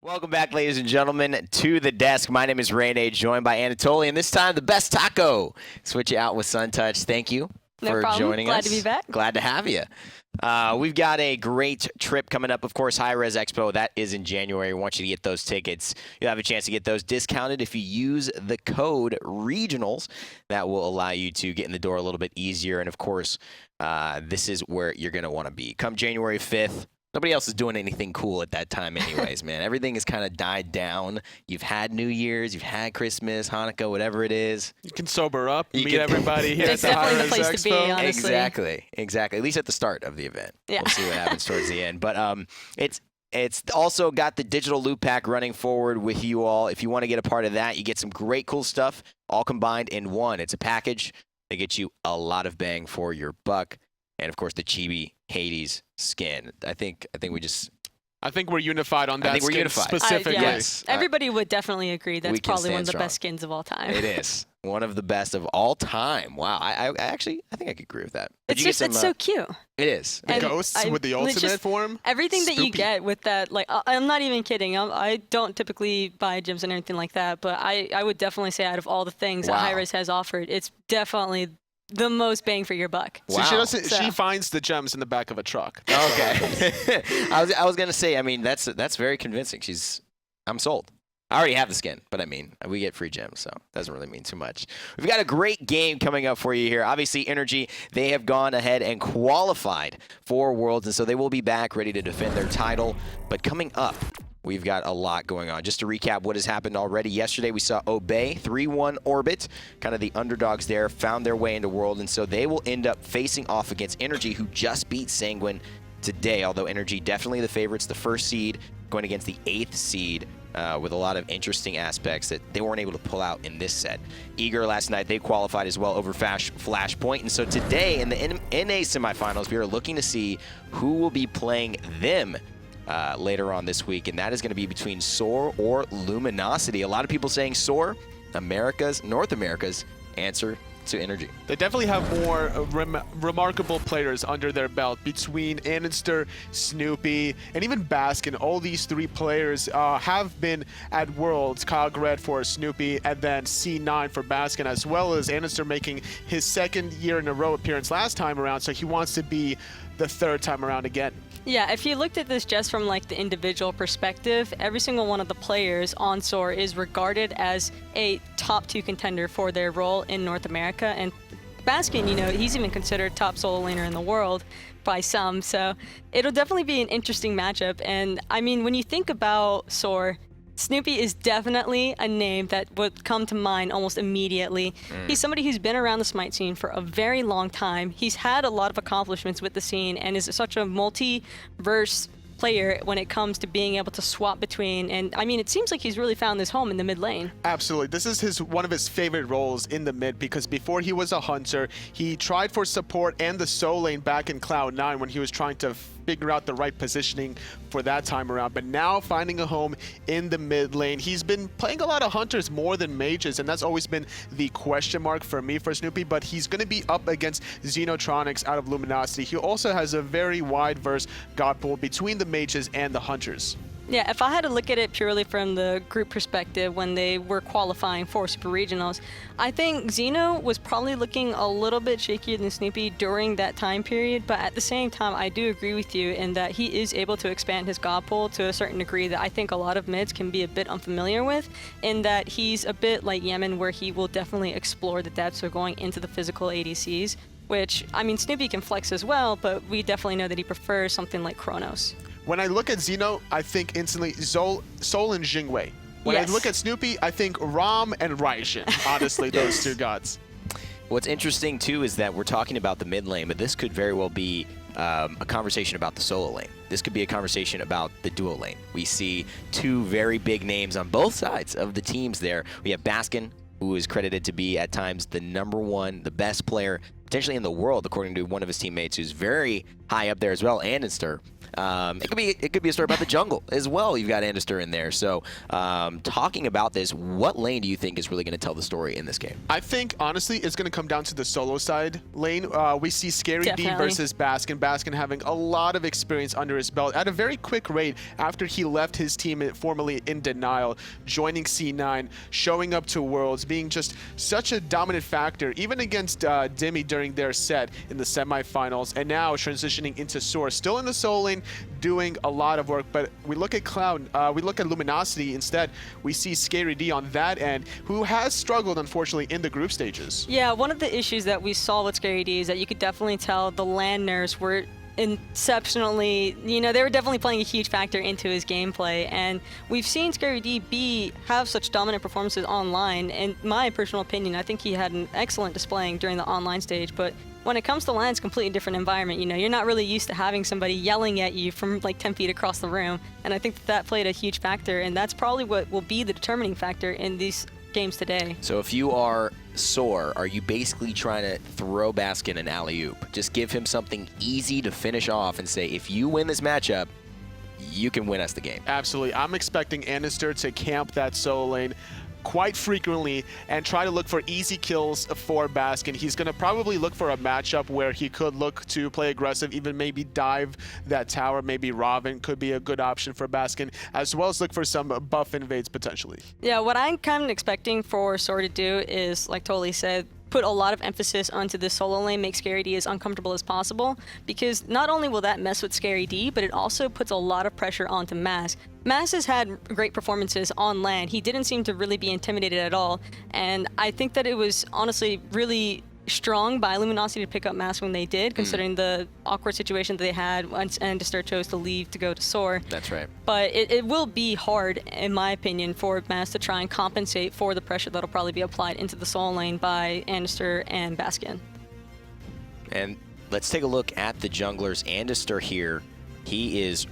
Welcome back, ladies and gentlemen, to the desk. My name is Rene, joined by Anatoly, and this time the best taco. Switch it out with Suntouch. Thank you for joining us. Glad to be back. Glad to have you. We've got a great trip coming up. Of course, hi-rez Expo, that is in January. We want you to get those tickets. You'll have a chance to get those discounted if you use the code REGIONALS. That will allow you to get in the door a little bit easier. And, of course, this is where you're going to want to be. Come January 5th. Nobody else is doing anything cool at that time anyways, man. Everything has kind of died down. You've had New Year's, you've had Christmas, Hanukkah, whatever it is. You can sober up, meet everybody here at the hi-rez It's definitely the place Expo. to be, honestly. Exactly. At least at the start of the event. Yeah. We'll see what happens towards the end. But it's also got the digital loot pack running forward with you all. If you want to get a part of that, you get some great cool stuff all combined in one. It's a package that gets you a lot of bang for your buck. And, of course, the Chibi Hades skin. I think we're unified on that. I think we're skin unified. specifically. Yeah. Yes. Everybody would definitely agree that's probably one of the strong. best skins of all time. It is one of the best of all time. Wow. I think I could agree with that. But It's it's so cute. It is. The And ghosts with the ultimate just form. Everything that you Snoopy. get with that, like, I'm not even kidding. I don't typically buy gems and anything like that, but I would definitely say out of all the things that hi-rez has offered, it's definitely the most bang for your buck. Wow. So she So- finds the gems in the back of a truck. Okay. I was gonna say. I mean, that's very convincing. I'm sold. I already have the skin, but I mean, we get free gems, so it doesn't really mean too much. We've got a great game coming up for you here. Obviously, NRG, they have gone ahead and qualified for Worlds, and so they will be back ready to defend their title. But coming up, we've got a lot going on. Just to recap what has happened already. Yesterday, we saw Obey 3-1 Orbit. Kind of the underdogs there found their way into World, and so they will end up facing off against NRG, who just beat Sanguine today, although NRG definitely the favorites, the first seed, going against the 8th seed. With a lot of interesting aspects that they weren't able to pull out in this set. Eager last night, they qualified as well over Flashpoint. And so today in the NA semifinals, we are looking to see who will be playing them later on this week. And that is going to be between SoaR or Luminosity. A lot of people saying SoaR, North America's answer to NRG. They definitely have more remarkable players under their belt between Andinster, Snoopy, and even Baskin. All these three players have been at Worlds. Kyle Gred for Snoopy, and then C9 for Baskin, as well as Andinster making his second year in a row appearance last time around, so he wants to be the third time around again. Yeah, if you looked at this just from like the individual perspective, every single one of the players on SoaR is regarded as a top 2 contender for their role in North America. And Baskin, you know, he's even considered top solo laner in the world by some. So it'll definitely be an interesting matchup. And I mean, when you think about SoaR, Snoopy is definitely a name that would come to mind almost immediately. He's somebody who's been around the Smite scene for a very long time. He's had a lot of accomplishments with the scene and is such a multi-verse player when it comes to being able to swap between. And I mean, it seems like he's really found his home in the mid lane. Absolutely. This is one of his favorite roles in the mid, because before he was a hunter, he tried for support and the solo lane back in Cloud9 when he was trying to figure out the right positioning for that time around. But now finding a home in the mid lane, he's been playing a lot of hunters more than mages, and that's always been the question mark for me for Snoopy. But he's going to be up against Xenotronics out of Luminosity. He also has a very wide verse god pool between the mages and the hunters. Yeah, if I had to look at it purely from the group perspective when they were qualifying for Super Regionals, I think Xeno was probably looking a little bit shakier than Snoopy during that time period, but at the same time, I do agree with you in that he is able to expand his god pool to a certain degree that I think a lot of mids can be a bit unfamiliar with, in that he's a bit like Yemen, where he will definitely explore the depths of going into the physical ADCs, which, I mean, Snoopy can flex as well, but we definitely know that he prefers something like Chronos. When I look at Xeno, I think instantly Sol and Jingwei. When I look at Snoopy, I think Ram and Raishin. Honestly, those two gods. What's interesting, too, is that we're talking about the mid lane, but this could very well be a conversation about the solo lane. This could be a conversation about the duo lane. We see two very big names on both sides of the teams there. We have Baskin, who is credited to be at times the #1, the best player potentially in the world, according to one of his teammates who's very high up there as well, Andinster. It could be a story about the jungle as well. You've got Andinster in there. So talking about this, what lane do you think is really going to tell the story in this game? I think, honestly, it's going to come down to the solo side lane. We see SoaR versus Baskin. Baskin having a lot of experience under his belt at a very quick rate after he left his team formerly in denial, joining C9, showing up to Worlds, being just such a dominant factor, even against Dimmy during their set in the semifinals, and now transitioning into SoaR, still in the solo lane, doing a lot of work. But we look at Cloud, we look at Luminosity instead. We see SoaR on that end, who has struggled, unfortunately, in the group stages. Yeah, one of the issues that we saw with SoaR is that you could definitely tell the landers were exceptionally, they were definitely playing a huge factor into his gameplay, and we've seen SoaR have such dominant performances online. In my personal opinion, I think he had an excellent displaying during the online stage, but when it comes to LAN, it's a completely different environment. You're not really used to having somebody yelling at you from like 10 feet across the room, and I think that played a huge factor, and that's probably what will be the determining factor in these games today. So if you are SoaR, are you basically trying to throw Baskin an alley-oop? Just give him something easy to finish off and say, if you win this matchup, you can win us the game. Absolutely. I'm expecting Andinster to camp that solo lane quite frequently and try to look for easy kills for Baskin. He's going to probably look for a matchup where he could look to play aggressive, even maybe dive that tower. Maybe Robin could be a good option for Baskin, as well as look for some buff invades potentially. Yeah, what I'm kind of expecting for SoaR to do is, like Toli said, put a lot of emphasis onto the solo lane, make SoaR as uncomfortable as possible, because not only will that mess with SoaR, but it also puts a lot of pressure onto Mask. Mask has had great performances on LAN. He didn't seem to really be intimidated at all, and I think that it was honestly really strong by Luminosity to pick up Mask when they did, considering the awkward situation that they had once Andinster chose to leave to go to SoaR. That's right. But it will be hard, in my opinion, for Mask to try and compensate for the pressure that'll probably be applied into the solo lane by Andinster and Baskin. And let's take a look at the junglers. Andinster here, he is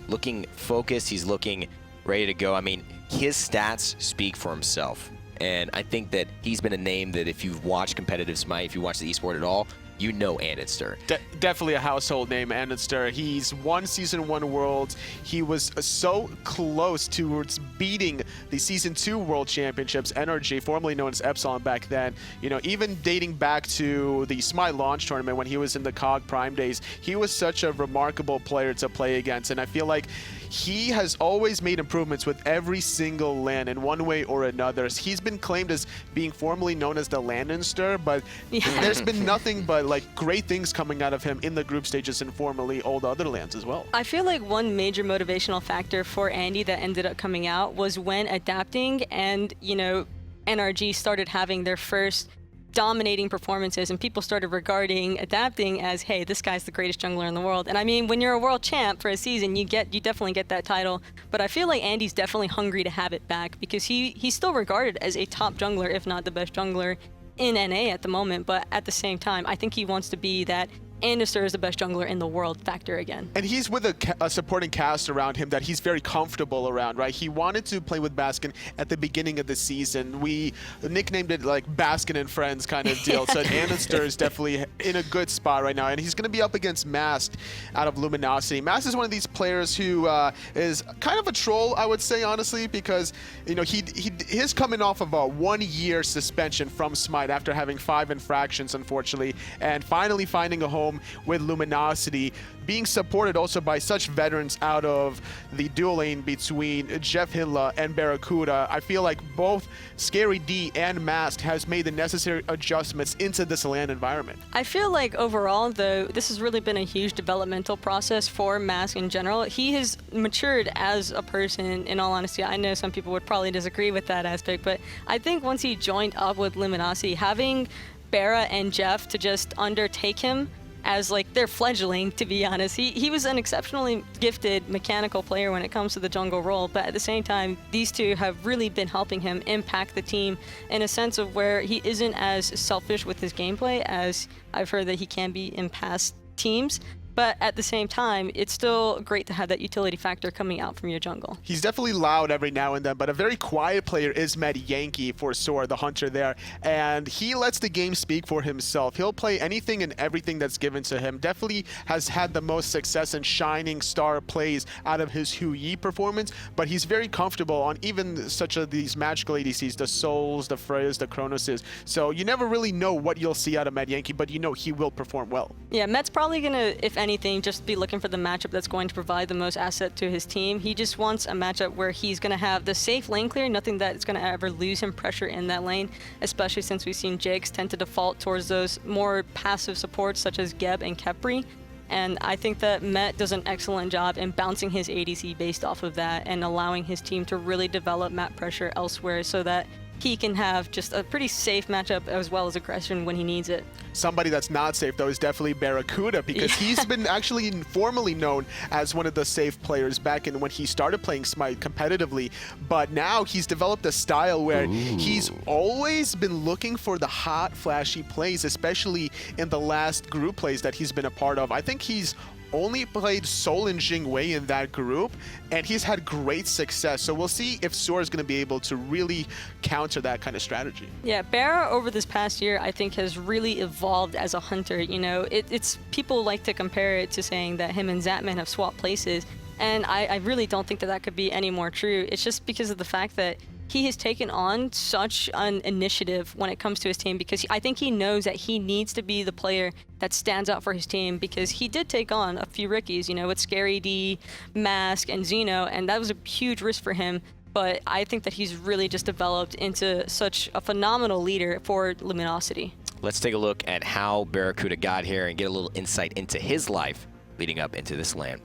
looking focused. He's looking ready to go. I mean, his stats speak for himself. And I think that he's been a name that if you've watched competitive Smite, if you watch the esport at all, you know Andinster. Definitely a household name, Andinster. He's won Season 1 Worlds. He was so close towards beating the Season 2 World Championships, NRG, formerly known as Epsilon back then. Even dating back to the Smite launch tournament when he was in the COG Prime days, he was such a remarkable player to play against. And I feel like he has always made improvements with every single LAN in one way or another. He's been claimed as being formerly known as the Landinster, but there's been nothing but great things coming out of him in the group stages and formerly all the other LANs as well. I feel like one major motivational factor for Andy that ended up coming out was when adapting and, NRG started having their first dominating performances, and people started regarding adapting as, hey, this guy's the greatest jungler in the world. And I mean, when you're a world champ for a season, you definitely get that title. But I feel like Andy's definitely hungry to have it back, because he's still regarded as a top jungler, if not the best jungler in NA at the moment. But at the same time, I think he wants to be that Andinster is the best jungler in the world factor again. And he's with a supporting cast around him that he's very comfortable around, right? He wanted to play with Baskin at the beginning of the season. We nicknamed it like Baskin and Friends kind of deal. So Andinster is definitely in a good spot right now. And he's going to be up against Mask out of Luminosity. Mask is one of these players who is kind of a troll, I would say, honestly, because, he's coming off of a 1-year suspension from Smite after having 5 infractions, unfortunately, and finally finding a home with Luminosity, being supported also by such veterans out of the dual lane between JeffHindla and BaRRaCCuDDa. I feel like both SoaR and Mask has made the necessary adjustments into this LAN environment. I feel like overall, though, this has really been a huge developmental process for Mask in general. He has matured as a person, in all honesty. I know some people would probably disagree with that aspect, but I think once he joined up with Luminosity, having BaRRa and Jeff to just undertake him as their fledgling, to be honest. He was an exceptionally gifted mechanical player when it comes to the jungle role, but at the same time, these two have really been helping him impact the team in a sense of where he isn't as selfish with his gameplay as I've heard that he can be in past teams. but at the same time, it's still great to have that utility factor coming out from your jungle. He's definitely loud every now and then, but a very quiet player is Metyankey for SoaR, the hunter there, and he lets the game speak for himself. He'll play anything and everything that's given to him. Definitely has had the most success and shining star plays out of his Hui performance, but he's very comfortable on even such these magical ADCs, the Souls, the Freys, the Cronoses. So you never really know what you'll see out of Metyankey, but you know he will perform well. Yeah, Met's probably going to, if anything, just be looking for the matchup that's going to provide the most asset to his team. He just wants a matchup where he's going to have the safe lane clear, nothing that's going to ever lose him pressure in that lane, especially since we've seen Jigz tend to default towards those more passive supports such as Geb and Khepri. And I think that Met does an excellent job in bouncing his ADC based off of that and allowing his team to really develop map pressure elsewhere so that he can have just a pretty safe matchup as well as aggression when he needs it. Somebody that's not safe, though, is definitely BaRRaCCuDDa, because he's been actually formally known as one of the safe players back in when he started playing Smite competitively. But now he's developed a style where he's always been looking for the hot, flashy plays, especially in the last group plays that he's been a part of. I think he's only played Sol and Jing Wei in that group, and he's had great success. So we'll see if SoaR is going to be able to really counter that kind of strategy. Yeah, BaRRa over this past year, I think, has really evolved as a hunter. You know, it's people like to compare it to saying that him and Zatman have swapped places, and I really don't think that that could be any more true. It's just because of the fact that he has taken on such an initiative when it comes to his team, because I think he knows that he needs to be the player that stands out for his team, because he did take on a few rookies, you know, with Scary D, Mask, and Xeno, and that was a huge risk for him. But I think that he's really just developed into such a phenomenal leader for Luminosity. Let's take a look at how BaRRaCCuDDa got here and get a little insight into his life leading up into this LAN.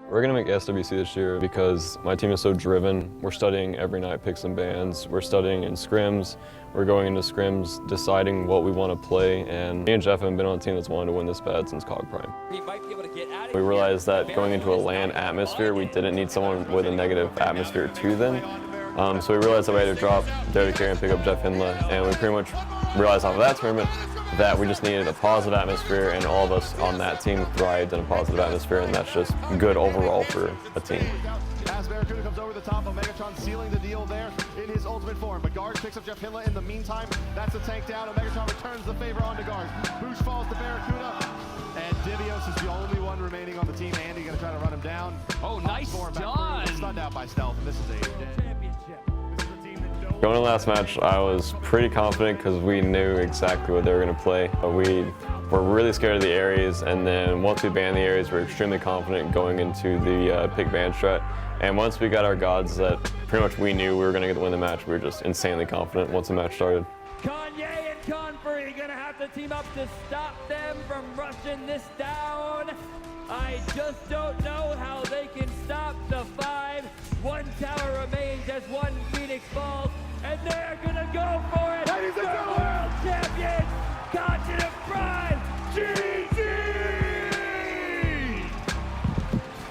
We're going to make SWC this year because my team is so driven. We're studying every night picks and bans. We're studying in scrims. We're going into scrims deciding what we want to play. And me and Jeff have been on a team that's wanted to win this bad since COG Prime. We realized that going into a LAN atmosphere, we didn't need someone with a negative atmosphere to them. So we realized that we had to drop Dare to Carry and pick up JeffHindla. And we pretty much realized off of that tournament that we just needed a positive atmosphere, and all of us on that team thrived in a positive atmosphere, and that's just good overall for a team. As BaRRaCCuDDa comes over the top of Megatron, sealing the deal there in his ultimate form. But Garz picks up JeffHindla in the meantime. That's the tank down, and Megatron returns the favor onto Garz. Boosh falls to BaRRaCCuDDa, and Divios is the only one remaining on the team. Andy gonna try to run him down. Oh, nice done! Stunned out by Stealth, and this is a championship. Going to the last match, I was pretty confident because we knew exactly what they were going to play. But we were really scared of the Ares, and then once we banned the Ares, we were extremely confident going into the pick ban strat. And once we got our gods that pretty much we knew we were going to get to win the match, we were just insanely confident once the match started. Kanye and Confery gonna have to team up to stop them from rushing this down. I just don't know how they can stop the 5. One tower remains as one Phoenix falls, and they're gonna go for it. Ladies and the world champions, Continent Prime, GG!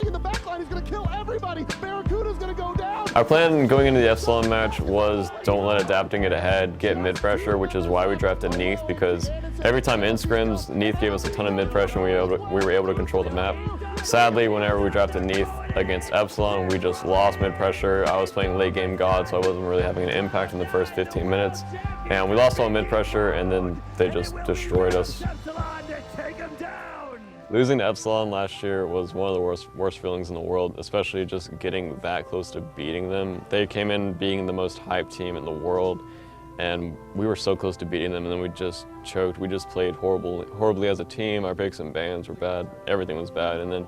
In the backline, he's gonna kill everybody. BaRRaCCuDDa's gonna go down. Our plan going into the Epsilon match was don't let adapting get ahead, get mid pressure, which is why we drafted Neath, because every time in scrims, Neath gave us a ton of mid pressure and we were able to control the map. Sadly, whenever we drafted Neath against Epsilon, we just lost mid pressure. I was playing late game God, so I wasn't really having an impact in the first 15 minutes. And we lost all mid pressure, and then they just destroyed us. Losing to Epsilon last year was one of the worst feelings in the world, especially just getting that close to beating them. They came in being the most hyped team in the world, and we were so close to beating them, and then we just choked. We just played horribly as a team. Our picks and bans were bad. Everything was bad, and then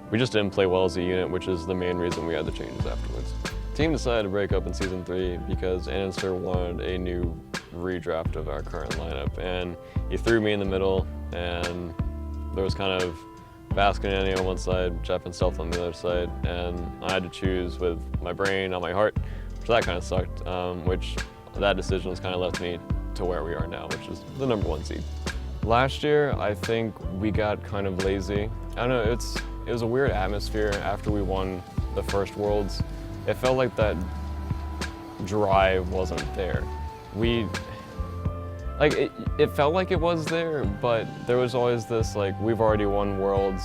we just didn't play well as a unit, which is the main reason we had the changes afterwards. The team decided to break up in Season 3 because Andinster wanted a new redraft of our current lineup, and he threw me in the middle, and there was kind of Baskin and Annie on one side, Jeff and Stealth on the other side, and I had to choose with my brain on my heart, which that kind of sucked, which that decision has kind of left me to where we are now, which is the #1 seed. Last year, I think we got kind of lazy. I don't know, it was a weird atmosphere after we won the first Worlds. It felt like that drive wasn't there. like it felt like it was there, but there was always this like, we've already won Worlds.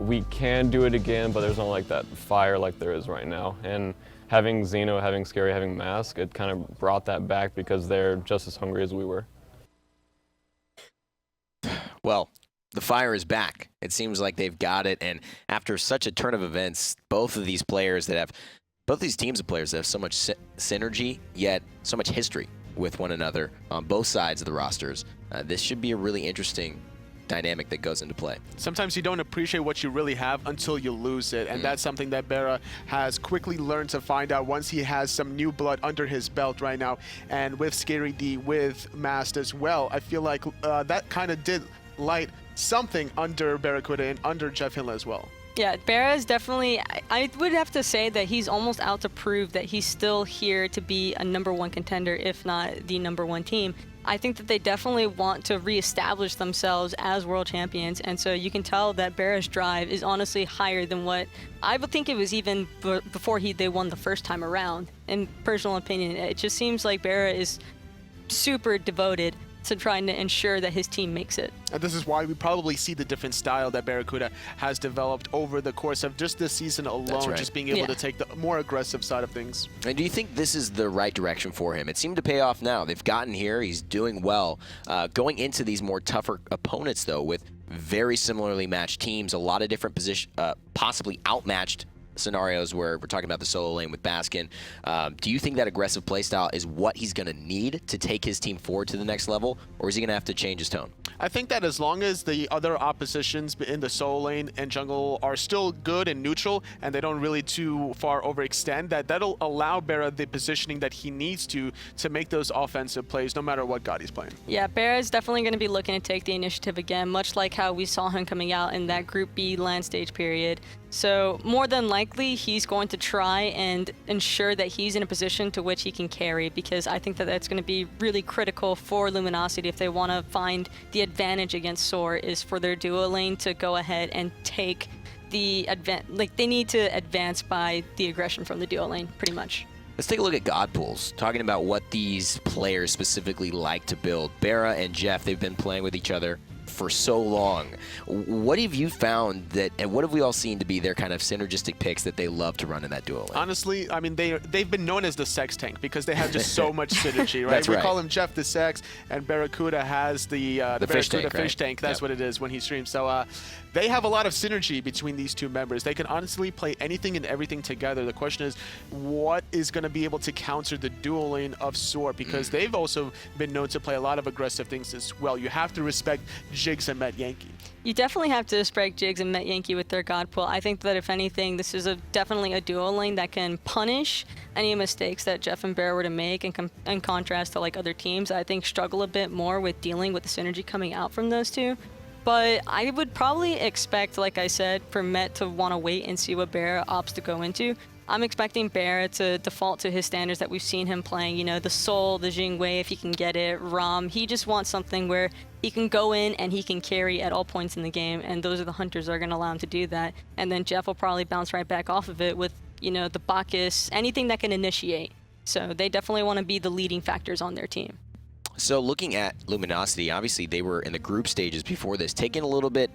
We can do it again, but there's not like that fire like there is right now. And having Xeno, having Scary, having Mask, it kind of brought that back because they're just as hungry as we were. Well, the fire is back. It seems like they've got it, and after such a turn of events, both of these teams of players that have so much synergy, yet so much history with one another on both sides of the rosters, this should be a really interesting dynamic that goes into play. Sometimes you don't appreciate what you really have until you lose it, and that's something that BaRRa has quickly learned to find out once he has some new blood under his belt right now. And with Scary D, with Mast as well, I feel like that kind of did light something under BaRRaCCuDDa and under JeffHindla as well. Yeah, BaRRa is definitely, I would have to say that he's almost out to prove that he's still here to be a #1 contender, if not the #1 team. I think that they definitely want to reestablish themselves as world champions, and so you can tell that BaRRa's drive is honestly higher than what I would think it was even before they won the first time around. In personal opinion, it just seems like BaRRa is super devoted to trying to ensure that his team makes it. And this is why we probably see the different style that BaRRaCCuDDa has developed over the course of just this season alone, right. just being able to take the more aggressive side of things. And do you think this is the right direction for him? It seemed to pay off now. They've gotten here. He's doing well. Going into these more tougher opponents, though, with very similarly matched teams, a lot of different possibly outmatched scenarios where we're talking about the solo lane with Baskin. Do you think that aggressive playstyle is what he's going to need to take his team forward to the next level, or is he going to have to change his tone? I think that as long as the other oppositions in the solo lane and jungle are still good and neutral, and they don't really too far overextend, that'll allow BaRRa the positioning that he needs to make those offensive plays no matter what god he's playing. Yeah, BaRRa is definitely going to be looking to take the initiative again, much like how we saw him coming out in that Group B LAN stage period. So more than likely, he's going to try and ensure that he's in a position to which he can carry, because I think that that's going to be really critical for Luminosity if they want to find the advantage against SoaR, is for their duo lane to go ahead and take the they need to advance by the aggression from the duo lane, pretty much. Let's take a look at God pools, talking about what these players specifically like to build. BaRRa and Jeff, they've been playing with each other for so long. What have you found that, and what have we all seen to be their kind of synergistic picks that they love to run in that duo lane? Honestly, I mean, they've been known as the sex tank because they have just so much synergy, right? That's we right. call him Jeff the Sex, and BaRRaCCuDDa has the fish BaRRaCCuDDa tank, fish right? tank. That's what it is when he streams. So they have a lot of synergy between these two members. They can honestly play anything and everything together. The question is, what is going to be able to counter the duo lane of SoaR? Because they've also been known to play a lot of aggressive things as well. You have to respect Jigz and Metyankey. You definitely have to respect Jigz and Metyankey with their god pool. I think that if anything, this is definitely a duo lane that can punish any mistakes that Jeff and BaRRa were to make, in contrast to like other teams that I think struggle a bit more with dealing with the synergy coming out from those two. But I would probably expect, like I said, for Met to want to wait and see what BaRRa opts to go into. I'm expecting BaRRa to default to his standards that we've seen him playing, you know, the Soul, the Jing Wei, if he can get it, Ram. He just wants something where he can go in and he can carry at all points in the game, and those are the hunters that are going to allow him to do that. And then Jeff will probably bounce right back off of it with, you know, the Bacchus, anything that can initiate. So they definitely want to be the leading factors on their team. So looking at Luminosity, obviously they were in the group stages before this, taken a little bit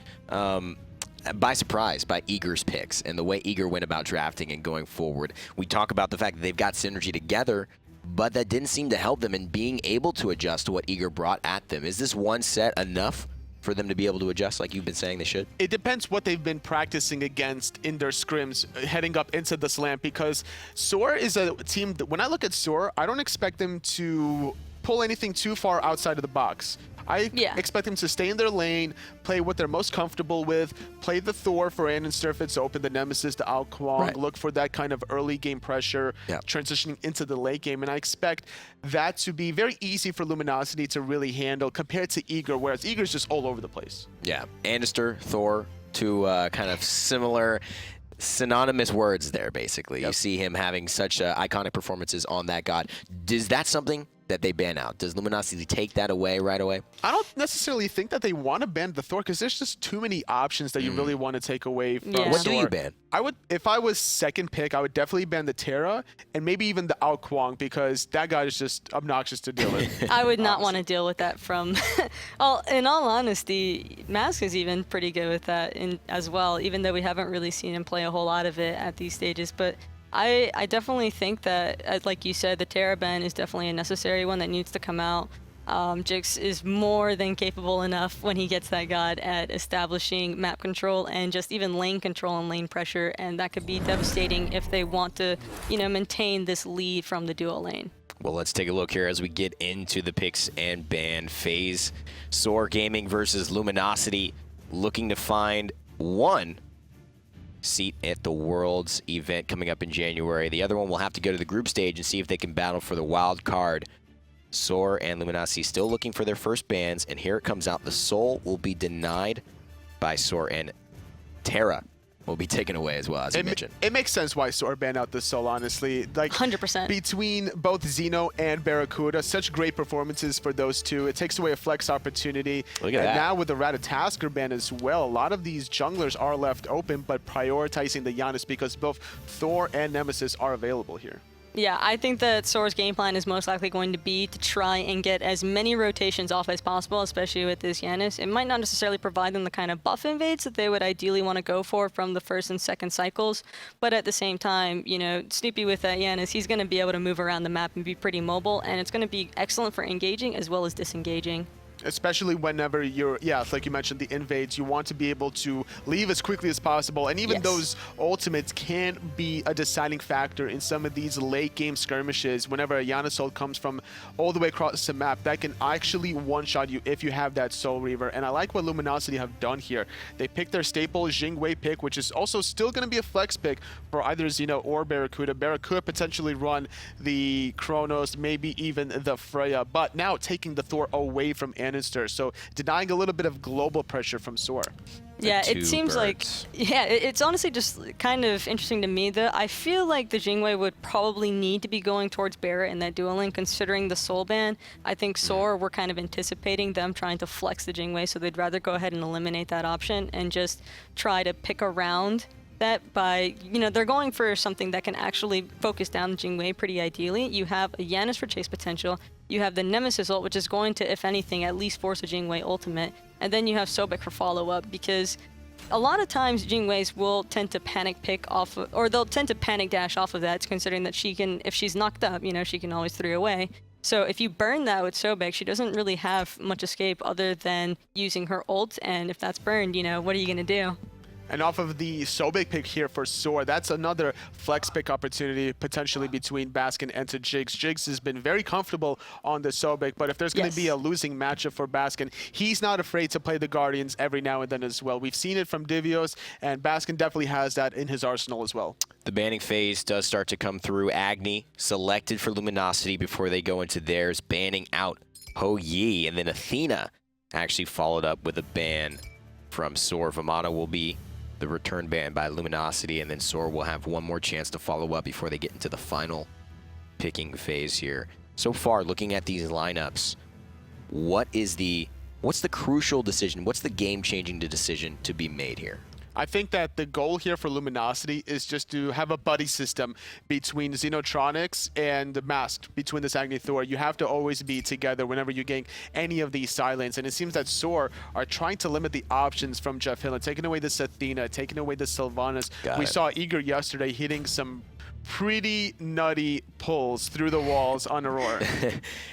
by surprise by Eager's picks and the way Eager went about drafting and going forward. We talk about the fact that they've got synergy together, but that didn't seem to help them in being able to adjust to what Eager brought at them. Is this one set enough for them to be able to adjust like you've been saying they should? It depends what they've been practicing against in their scrims heading up into the slam, because SoaR is a team that when I look at SoaR, I don't expect them to pull anything too far outside of the box. I expect them to stay in their lane, play what they're most comfortable with, play the Thor for Andinster if it's open, the Nemesis, the Wukong, look for that kind of early game pressure, transitioning into the late game. And I expect that to be very easy for Luminosity to really handle compared to Eager, whereas Eager's just all over the place. Yeah, Andinster, Thor, two kind of similar, synonymous words there, basically. You see him having such iconic performances on that god. Is that something that they ban out? Does Luminosity take that away right away? I don't necessarily think that they want to ban the Thor because there's just too many options that you really want to take away from Yeah. What do you Thor. ban? I would, if I was second pick, I would definitely ban the Terra and maybe even the Wukong because that guy is just obnoxious to deal with. I would not want to deal with that from. Well, in all honesty, Mask is even pretty good with that as well, even though we haven't really seen him play a whole lot of it at these stages. But I definitely think that, like you said, the Terra ban is definitely a necessary one that needs to come out. Jigz is more than capable enough when he gets that god at establishing map control and just even lane control and lane pressure, and that could be devastating if they want to, maintain this lead from the dual lane. Well, let's take a look here as we get into the picks and ban phase. SoaR Gaming versus Luminosity, looking to find one seat at the Worlds event coming up in January. The other one will have to go to the group stage and see if they can battle for the wild card. SoaR and Luminosity still looking for their first bans, and here it comes out. The Soul will be denied by SoaR, and Terra will be taken away as well, as you mentioned. It makes sense why SoaR banned out the Soul, honestly. Like 100%. Between both Xeno and BaRRaCCuDDa, such great performances for those two. It takes away a flex opportunity. Look at and that. now with the Ratatasker ban as well, a lot of these junglers are left open, but prioritizing the Janus because both Thor and Nemesis are available here. Yeah, I think that SoaR's game plan is most likely going to be to try and get as many rotations off as possible, especially with this Janus. It might not necessarily provide them the kind of buff invades that they would ideally want to go for from the first and second cycles, but at the same time, Snoopy with that Janus, he's going to be able to move around the map and be pretty mobile, and it's going to be excellent for engaging as well as disengaging. Especially whenever you're, like you mentioned, the invades, you want to be able to leave as quickly as possible. And even Yes. those ultimates can be a deciding factor in some of these late game skirmishes. Whenever a Janus ult comes from all the way across the map, that can actually one-shot you if you have that Soul Reaver. And I like what Luminosity have done here. They picked their staple Jing pick, which is also still going to be a flex pick for either Xeno or BaRRaCCuDDa. BaRRaCCuDDa potentially run the Chronos, maybe even the Freya, but now taking the Thor away from Andinster, so denying a little bit of global pressure from SoaR. Yeah, two it seems like, birds. it's honestly just kind of interesting to me that I feel like the Jingwei would probably need to be going towards BaRRa in that duel lane, considering the Soul ban. I think SoaR, we're kind of anticipating them trying to flex the Jingwei, so they'd rather go ahead and eliminate that option and just try to pick around that by, they're going for something that can actually focus down the Jingwei pretty ideally. You have a Janus for chase potential, you have the Nemesis ult, which is going to, if anything, at least force a Jingwei ultimate, and then you have Sobek for follow-up, because a lot of times Jingweis will tend to panic pick off of, or they'll tend to panic dash off of that, considering that she can, if she's knocked up, she can always 3 away. So if you burn that with Sobek, she doesn't really have much escape other than using her ult, and if that's burned, what are you going to do? And off of the Sobek pick here for SoaR, that's another flex pick opportunity potentially between Baskin and to Jigz. Jigz has been very comfortable on the Sobek, but if there's going to be a losing matchup for Baskin, he's not afraid to play the Guardians every now and then as well. We've seen it from Divios, and Baskin definitely has that in his arsenal as well. The banning phase does start to come through. Agni selected for Luminosity before they go into theirs, banning out Ho Yi, and then Athena actually followed up with a ban from SoaR. Vamana will be the return ban by Luminosity, and then SoaR will have one more chance to follow up before they get into the final picking phase here. So far, looking at these lineups, what's the crucial decision? What's the game-changing decision to be made here? I think that the goal here for Luminosity is just to have a buddy system between Xenotronics and Masked, between this Agni Thor. You have to always be together whenever you gain any of these silence. And it seems that SoaR are trying to limit the options from JeffHindla, taking away this Athena, taking away the Sylvanas. We saw Eager yesterday hitting some pretty nutty pulls through the walls on Aurora.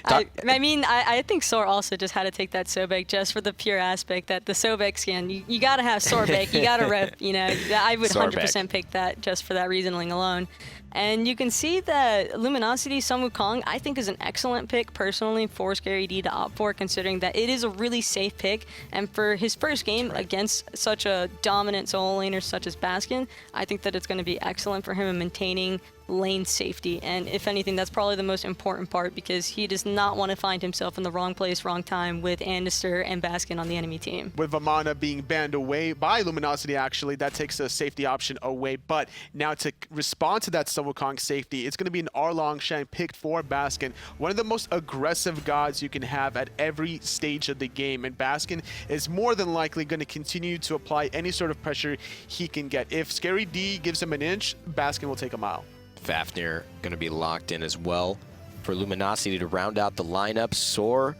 I think SoaR also just had to take that Sobek just for the pure aspect that the Sobek skin, you got to have Sobek, you got to rep, I would 100% pick that just for that reasoning alone. And you can see that Luminosity, some Wukong, I think is an excellent pick personally for SoaRD to opt for, considering that it is a really safe pick. And for his first game against such a dominant solo laner such as Baskin, I think that it's going to be excellent for him in maintaining providing lane safety. And if anything, that's probably the most important part, because he does not want to find himself in the wrong place, wrong time with Andinster and Baskin on the enemy team. With Vamana being banned away by Luminosity, actually, that takes a safety option away. But now to respond to that Wukong safety, it's going to be an Erlang Shen picked for Baskin, one of the most aggressive gods you can have at every stage of the game. And Baskin is more than likely going to continue to apply any sort of pressure he can get. If Scary D gives him an inch, Baskin will take a mile. Fafnir going to be locked in as well for Luminosity to round out the lineup. SoaR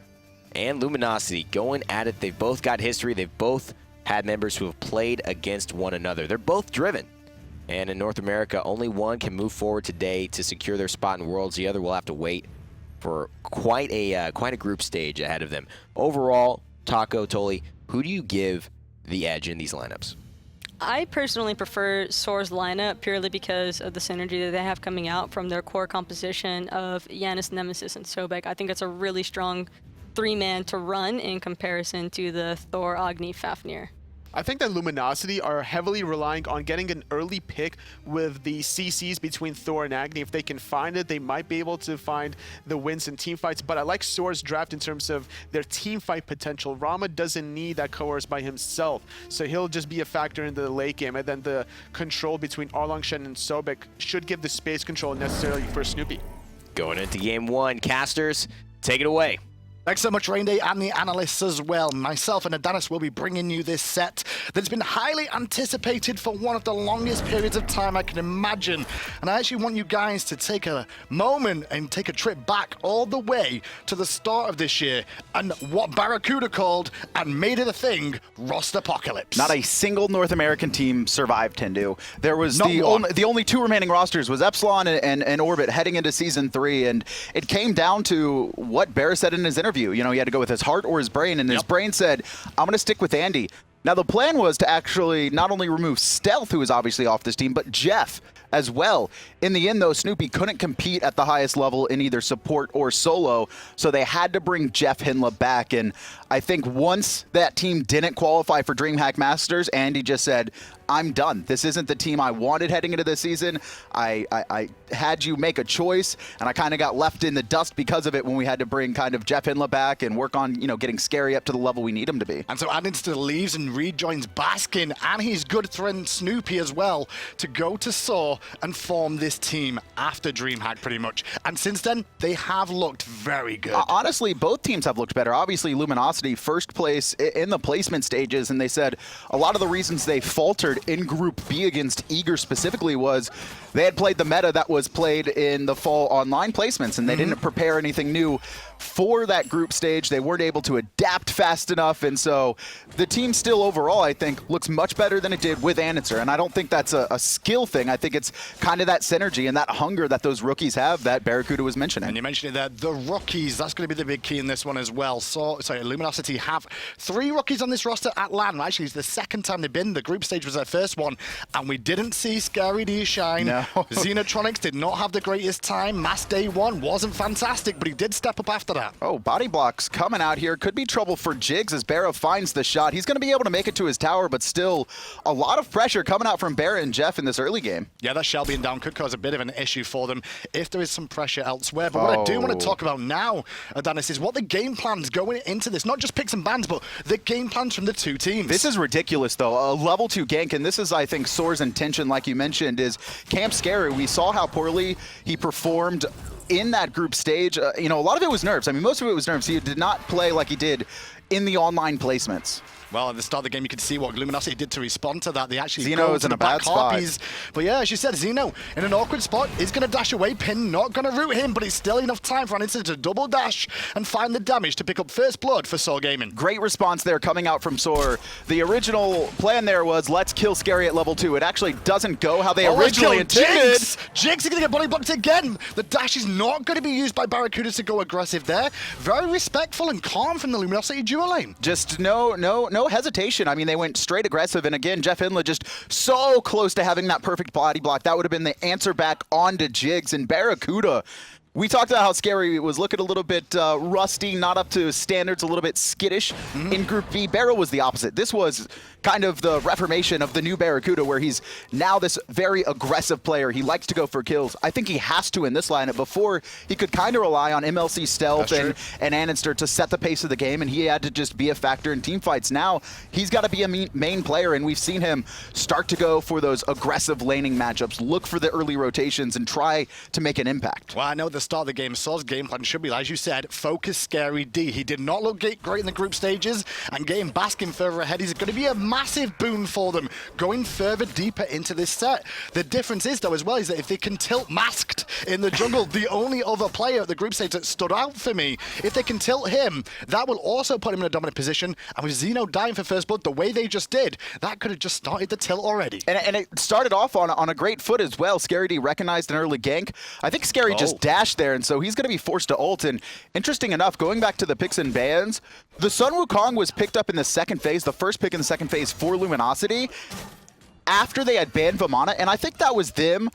and Luminosity going at it. They've both got history. They've both had members who have played against one another. They're both driven. And in North America, only one can move forward today to secure their spot in Worlds. The other will have to wait for quite a group stage ahead of them. Overall, Taco, Toli, who do you give the edge in these lineups? I personally prefer SoaR's lineup purely because of the synergy that they have coming out from their core composition of Janus, Nemesis, and Sobek. I think it's a really strong three-man to run in comparison to the Thor, Agni, Fafnir. I think that Luminosity are heavily relying on getting an early pick with the CCs between Thor and Agni. If they can find it, they might be able to find the wins in team fights. But I like SoaR's draft in terms of their team fight potential. Rama doesn't need that coerce by himself, so he'll just be a factor in the late game. And then the control between Erlang, Shen, and Sobek should give the space control necessarily for Snoopy. Going into game one, casters, take it away. Thanks so much, Rainday, and the analysts as well. Myself and Janus will be bringing you this set that's been highly anticipated for one of the longest periods of time I can imagine. And I actually want you guys to take a moment and take a trip back all the way to the start of this year and what BaRRaCCuDDa called and made it a thing, Roster Apocalypse. Not a single North American team survived Hindu. There was Not the one. only two remaining rosters was Epsilon and Orbit heading into Season 3, and it came down to what BaRRa said in his interview. You know, he had to go with his heart or his brain, and his brain said, I'm going to stick with Andy. Now, the plan was to actually not only remove Stealth, who is obviously off this team, but Jeff as well. In the end, though, Snoopy couldn't compete at the highest level in either support or solo, so they had to bring JeffHindla back. And I think once that team didn't qualify for DreamHack Masters, Andy just said, I'm done. This isn't the team I wanted heading into this season. I had you make a choice, and I kind of got left in the dust because of it when we had to bring kind of JeffHindla back and work on, you know, getting Scary up to the level we need him to be. And so Andinster leaves and rejoins Baskin and his good friend Snoopy as well to go to SoaR and form this team after DreamHack pretty much. And since then, they have looked very good. Honestly, both teams have looked better. Obviously, Luminosity first place in the placement stages, and they said a lot of the reasons they faltered in Group B against Eager specifically was they had played the meta that was played in the fall online placements, and they didn't prepare anything new for that group stage. They weren't able to adapt fast enough, and so the team still overall, I think, looks much better than it did with Andinster. And I don't think that's a skill thing. I think it's kind of that synergy and that hunger that those rookies have that BaRRaCCuDDa was mentioning. And you mentioned it there, the rookies, that's going to be the big key in this one as well. So, Luminosity have 3 rookies on this roster at LAN. Actually, it's the second time they've been. The group stage was their first one, and we didn't see Scary D shine. No. Xenotronics did not have the greatest time. Mass Day 1 wasn't fantastic, but he did step up after that. Oh, body blocks coming out here. Could be trouble for Jigz as BaRRa finds the shot. He's going to be able to make it to his tower, but still a lot of pressure coming out from BaRRa and Jeff in this early game. Yeah, that shell being down could cause a bit of an issue for them if there is some pressure elsewhere. But what I do want to talk about now, Janus, is what the game plans going into this. Not just picks and bans, but the game plans from the two teams. This is ridiculous, though. A level 2 gank, and this is, I think, SoaR's intention, like you mentioned, is Camp Scary. We saw how poorly he performed in that group stage. You know, a lot of it was nerves. I mean, most of it was nerves. He did not play like he did in the online placements. Well, at the start of the game, you could see what Luminosity did to respond to that. They actually Xeno go is to in the a bad back spot. harpies. But yeah, as you said, Xeno in an awkward spot is going to dash away. Pin not going to root him, but it's still enough time for Andinster to double dash and find the damage to pick up first blood for SoaR Gaming. Great response there coming out from SoaR. The original plan there was let's kill Scary at level 2. It actually doesn't go how they originally intended. Jigz is going to get body blocked again. The dash is not going to be used by BaRRaCCuDDa to go aggressive there. Very respectful and calm from the Luminosity duo lane. Just no hesitation. I mean, they went straight aggressive, and again, JeffHindla just so close to having that perfect body block. That would have been the answer back onto Jigz, and BaRRaCCuDDa We talked about how Scary was looking a little bit rusty, not up to standards, a little bit skittish in Group B. BaRRa was the opposite. This was kind of the reformation of the new BaRRaCCuDDa, where he's now this very aggressive player. He likes to go for kills. I think he has to in this lineup. Before, he could kind of rely on MLC Stealth and Andinster to set the pace of the game, and he had to just be a factor in team fights. Now, he's got to be a main player, and we've seen him start to go for those aggressive laning matchups, look for the early rotations, and try to make an impact. Well, I know at the start of the game, SoaR's game plan should be, as you said, focus Scary D. He did not look great in the group stages, and getting Baskin further ahead is going to be a massive boon for them, going further deeper into this set. The difference is, though, as well, is that if they can tilt Masked in the jungle, the only other player at the group stage that stood out for me, if they can tilt him, that will also put him in a dominant position. And with Xeno dying for first blood the way they just did, that could have just started the tilt already. And it started off on a great foot as well. Scary D recognized an early gank. I think Scary just dashed there, and so he's going to be forced to ult. And interesting enough, going back to the picks and bans, the Sun Wukong was picked up in the second phase, the first pick in the second phase for Luminosity, after they had banned Vamana, and I think that was them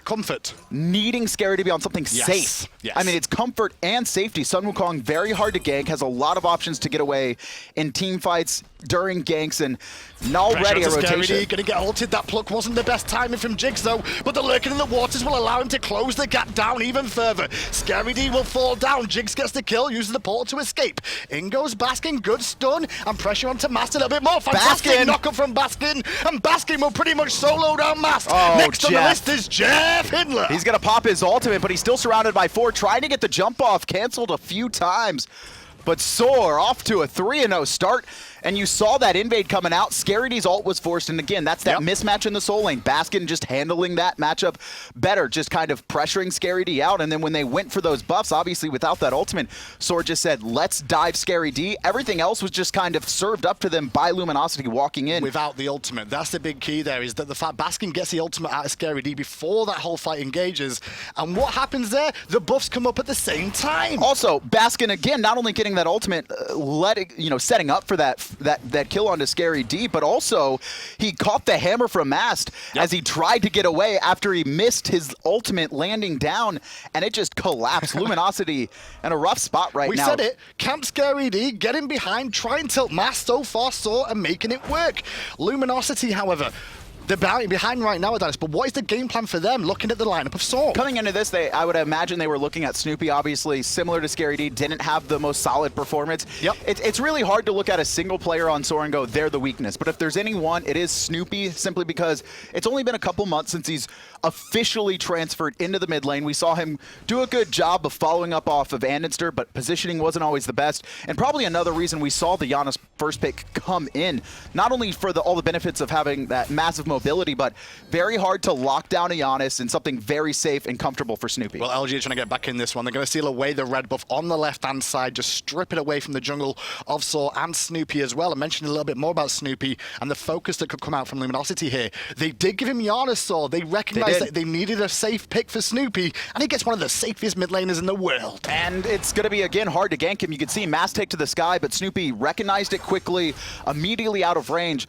needing Scary to be on something safe. Yes. I mean, it's comfort and safety. Sun Wukong, very hard to gank, has a lot of options to get away in team fights during ganks, and already a rotation. Going to get ulted. That pluck wasn't the best timing from Jigz, though, but the lurking in the waters will allow him to close the gap down even further. Scary D will fall down. Jigz gets the kill, uses the portal to escape. In goes Baskin, good stun, and pressure onto Mast a little bit more. Fantastic knock-up from Baskin, and Baskin will pretty much solo down Mast. Next on the list is JeffHindla. He's going to pop his ultimate, but he's still surrounded by 4, trying to get the jump off, canceled a few times. But SoaR off to a 3-0 start, and you saw that invade coming out. Scary D's ult was forced, and again, that's that mismatch in the soul lane. Baskin just handling that matchup better, just kind of pressuring Scary D out, and then when they went for those buffs, obviously without that ultimate, SoaR just said, let's dive Scary D. Everything else was just kind of served up to them by Luminosity walking in. Without the ultimate. That's the big key there, is that the fact Baskin gets the ultimate out of Scary D before that whole fight engages, and what happens there? The buffs come up at the same time. Also, Baskin, again, not only getting that ultimate, setting up for that kill onto Scary D, but also he caught the hammer from Mast as he tried to get away after he missed his ultimate landing down, and it just collapsed. Luminosity in a rough spot right now. We said it. Camp Scary D, get him behind, try and tilt Mast so far, SoaR, and making it work. Luminosity, however, they're behind right now, Adonis, but what is the game plan for them looking at the lineup of SoaR? Coming into this, I would imagine they were looking at Snoopy, obviously, similar to Scary D, didn't have the most solid performance. It's really hard to look at a single player on SoaR and go, they're the weakness. But if there's anyone, it is Snoopy, simply because it's only been a couple months since he's officially transferred into the mid lane. We saw him do a good job of following up off of Andinster, but positioning wasn't always the best. And probably another reason we saw the Janus first pick come in, not only for all the benefits of having that massive mobility, but very hard to lock down a Janus and something very safe and comfortable for Snoopy. Well, LG are trying to get back in this one. They're going to seal away the red buff on the left-hand side, just strip it away from the jungle of SoaR and Snoopy as well. I mentioned a little bit more about Snoopy and the focus that could come out from Luminosity here. They did give him Janus, SoaR. They recognized that they needed a safe pick for Snoopy, and he gets one of the safest mid laners in the world. And it's going to be, again, hard to gank him. You can see Mass take to the sky, but Snoopy recognized it quickly, immediately out of range.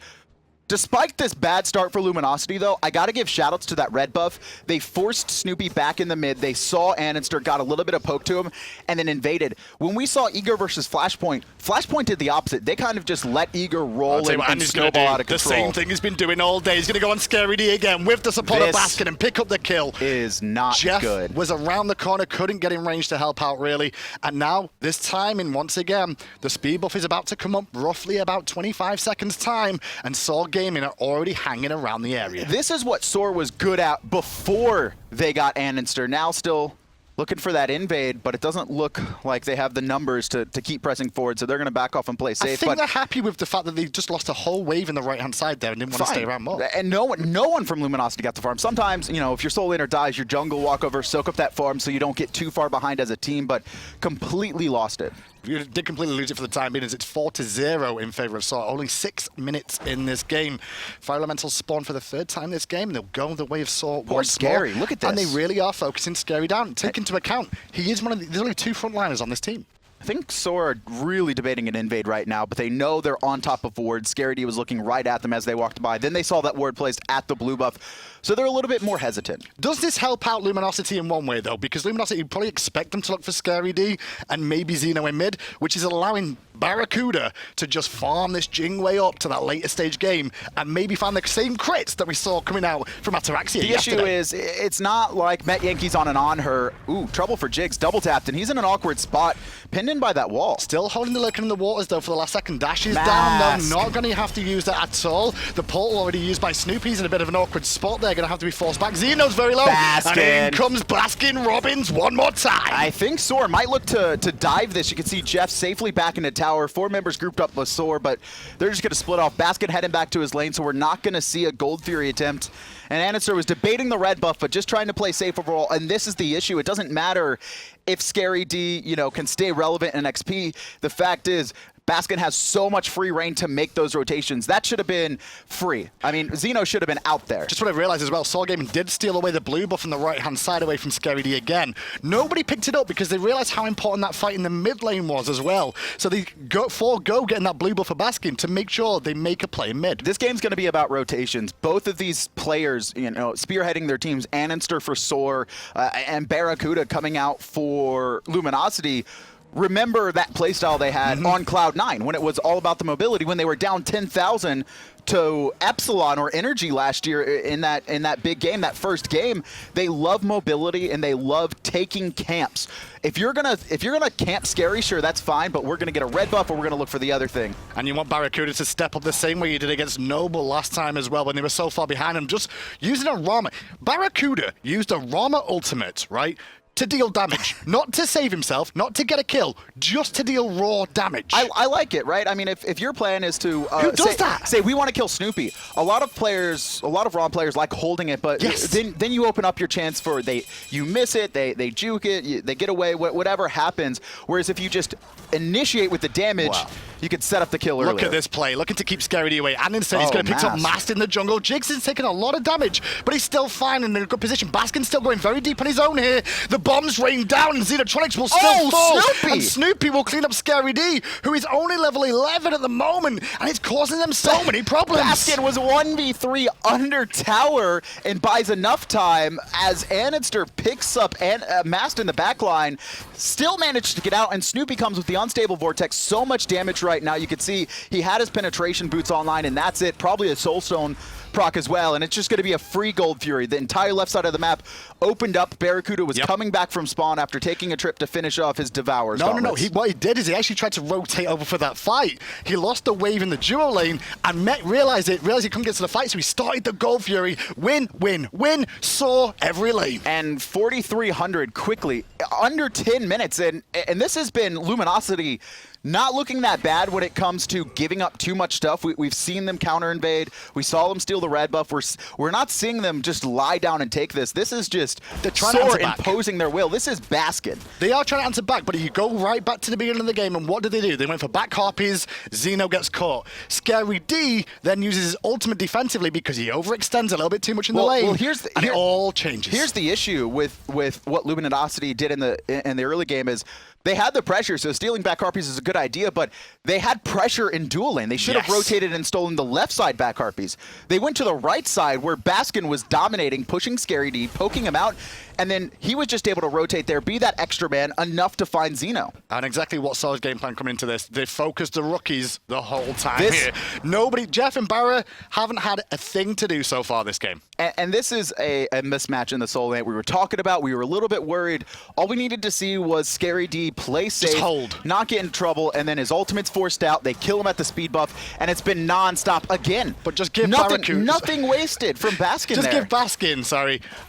Despite this bad start for Luminosity, though, I got to give shoutouts to that red buff. They forced Snoopy back in the mid. They saw Andinster, got a little bit of poke to him, and then invaded. When we saw Eager versus Flashpoint, Flashpoint did the opposite. They kind of just let Eager roll and snowball out of control. The same thing he's been doing all day. He's going to go on Scary D again with the support of Baskin and pick up the kill. Is not Jeff good. Was around the corner, couldn't get in range to help out, really. And now, this timing, once again, the speed buff is about to come up roughly about 25 seconds time, and SoaR Gaming are already hanging around the area. This is what SoaR was good at before they got Andinster. Now still looking for that invade, but it doesn't look like they have the numbers to keep pressing forward, so they're going to back off and play safe. I think they're happy with the fact that they just lost a whole wave in the right-hand side there and didn't want to stay around more. And no one from Luminosity got the farm. Sometimes, if your soul laner dies, your jungle walk over, soak up that farm so you don't get too far behind as a team, but completely lost it. You did completely lose it for the time being, as it's 4-0 in favor of SoaR. Only 6 minutes in this game. Fire Elementals spawn for the third time this game, and they'll go the way of SoaR once Scary. more. Look at this. And they really are focusing Scary down. Take into account, he is there's only 2 frontliners on this team. I think SoaR are really debating an invade right now, but they know they're on top of ward. ScaryD was looking right at them as they walked by. Then they saw that ward placed at the blue buff, so they're a little bit more hesitant. Does this help out Luminosity in one way, though? Because Luminosity, you probably expect them to look for ScaryD and maybe Xeno in mid, which is allowing BaRRaCCuDDa to just farm this Jing way up to that later stage game and maybe find the same crits that we saw coming out from Ataraxia The issue is, it's not like Metyankey's on and on her. Ooh, trouble for Jigz, double tapped, and he's in an awkward spot, pinned in by that wall. Still holding the lurking in the waters, though, for the last second. Dash is down, though. Not going to have to use that at all. The portal already used by Snoopy's in a bit of an awkward spot there. Going to have to be forced back. Xeno's very low. Baskin. And in comes Baskin Robbins one more time. I think SoaR might look to dive this. You can see Jeff safely back into tower. 4 members grouped up with SoaR, but they're just going to split off. Baskin heading back to his lane, so we're not going to see a Gold Fury attempt. And Andinster was debating the red buff, but just trying to play safe overall. And this is the issue. It doesn't matter if ScaryD, can stay relevant in XP. The fact is, Baskin has so much free reign to make those rotations. That should have been free. I mean, Xeno should have been out there. Just what I realized as well, SoaR Gaming did steal away the blue buff from the right-hand side away from ScaryD again. Nobody picked it up because they realized how important that fight in the mid lane was as well. So they forego getting that blue buff for Baskin to make sure they make a play in mid. This game's going to be about rotations. Both of these players, spearheading their teams, Andinster for SoaR and BaRRaCCuDDa coming out for Luminosity. Remember that playstyle they had on Cloud9 when it was all about the mobility, when they were down 10,000 to Epsilon or NRG last year in that big game, that first game. They love mobility and they love taking camps. If you're gonna camp Scary, sure, that's fine, but we're gonna get a red buff or we're gonna look for the other thing. And you want BaRRaCCuDDa to step up the same way you did against Noble last time as well when they were so far behind him, just using a Rama. BaRRaCCuDDa used a Rama ultimate, right? To deal damage, not to save himself, not to get a kill, just to deal raw damage. I like it, right? I mean, if your plan is to Who does that? Say we want to kill Snoopy. A lot of raw players like holding it, but then you open up your chance for you miss it, they juke it, they get away, whatever happens. Whereas if you just initiate with the damage, you could set up the kill earlier. Look at this play, looking to keep ScaryD away. And instead he's going to pick up Mast in the jungle. Jigz is taking a lot of damage, but he's still fine and in a good position. Baskin's still going very deep on his own here. The bombs rain down and Xenotronics will still fall. Snoopy. And Snoopy will clean up ScaryD, who is only level 11 at the moment, and it's causing them so many problems. Baskin was 1v3 under tower and buys enough time as Andinster picks up Mast in the backline, still managed to get out, and Snoopy comes with the unstable vortex. So much damage right now. You can see he had his penetration boots online, and that's it. Probably a soulstone proc as well, and it's just going to be a free Gold Fury. The entire left side of the map opened up. BaRRaCCuDDa was coming back from spawn after taking a trip to finish off his Devours. No. What he did is he actually tried to rotate over for that fight. He lost the wave in the duo lane, and Met realized he couldn't get to the fight, so he started the Gold Fury. Win, SoaR every lane. And 4,300 quickly, under 10 minutes, and this has been Luminosity not looking that bad when it comes to giving up too much stuff. We've seen them counter invade. We saw them steal the red buff. We're not seeing them just lie down and take this. This is just SoaR imposing their will. This is Baskin. They are trying to answer back, but you go right back to the beginning of the game, and what did they do? They went for back harpies. Xeno gets caught. ScaryD then uses his ultimate defensively because he overextends a little bit too much in the lane. Well, it all changes. Here's the issue with what Luminosity did in the early game is they had the pressure, so stealing back harpies is a good idea, but they had pressure in dual lane. They should have rotated and stolen the left side back harpies. They went to the right side where Baskin was dominating, pushing ScaryD, poking him out, and then he was just able to rotate there, be that extra man, enough to find Xeno. And exactly what SoaR's game plan coming into this. They focused the rookies the whole time here. Jeff and BaRRa haven't had a thing to do so far this game. And this is a mismatch in the soul lane we were talking about. We were a little bit worried. All we needed to see was ScaryD play safe, just hold, not get in trouble, and then his ultimate's forced out. They kill him at the speed buff, and it's been non-stop again. But just give nothing wasted from Baskin Just give Baskin,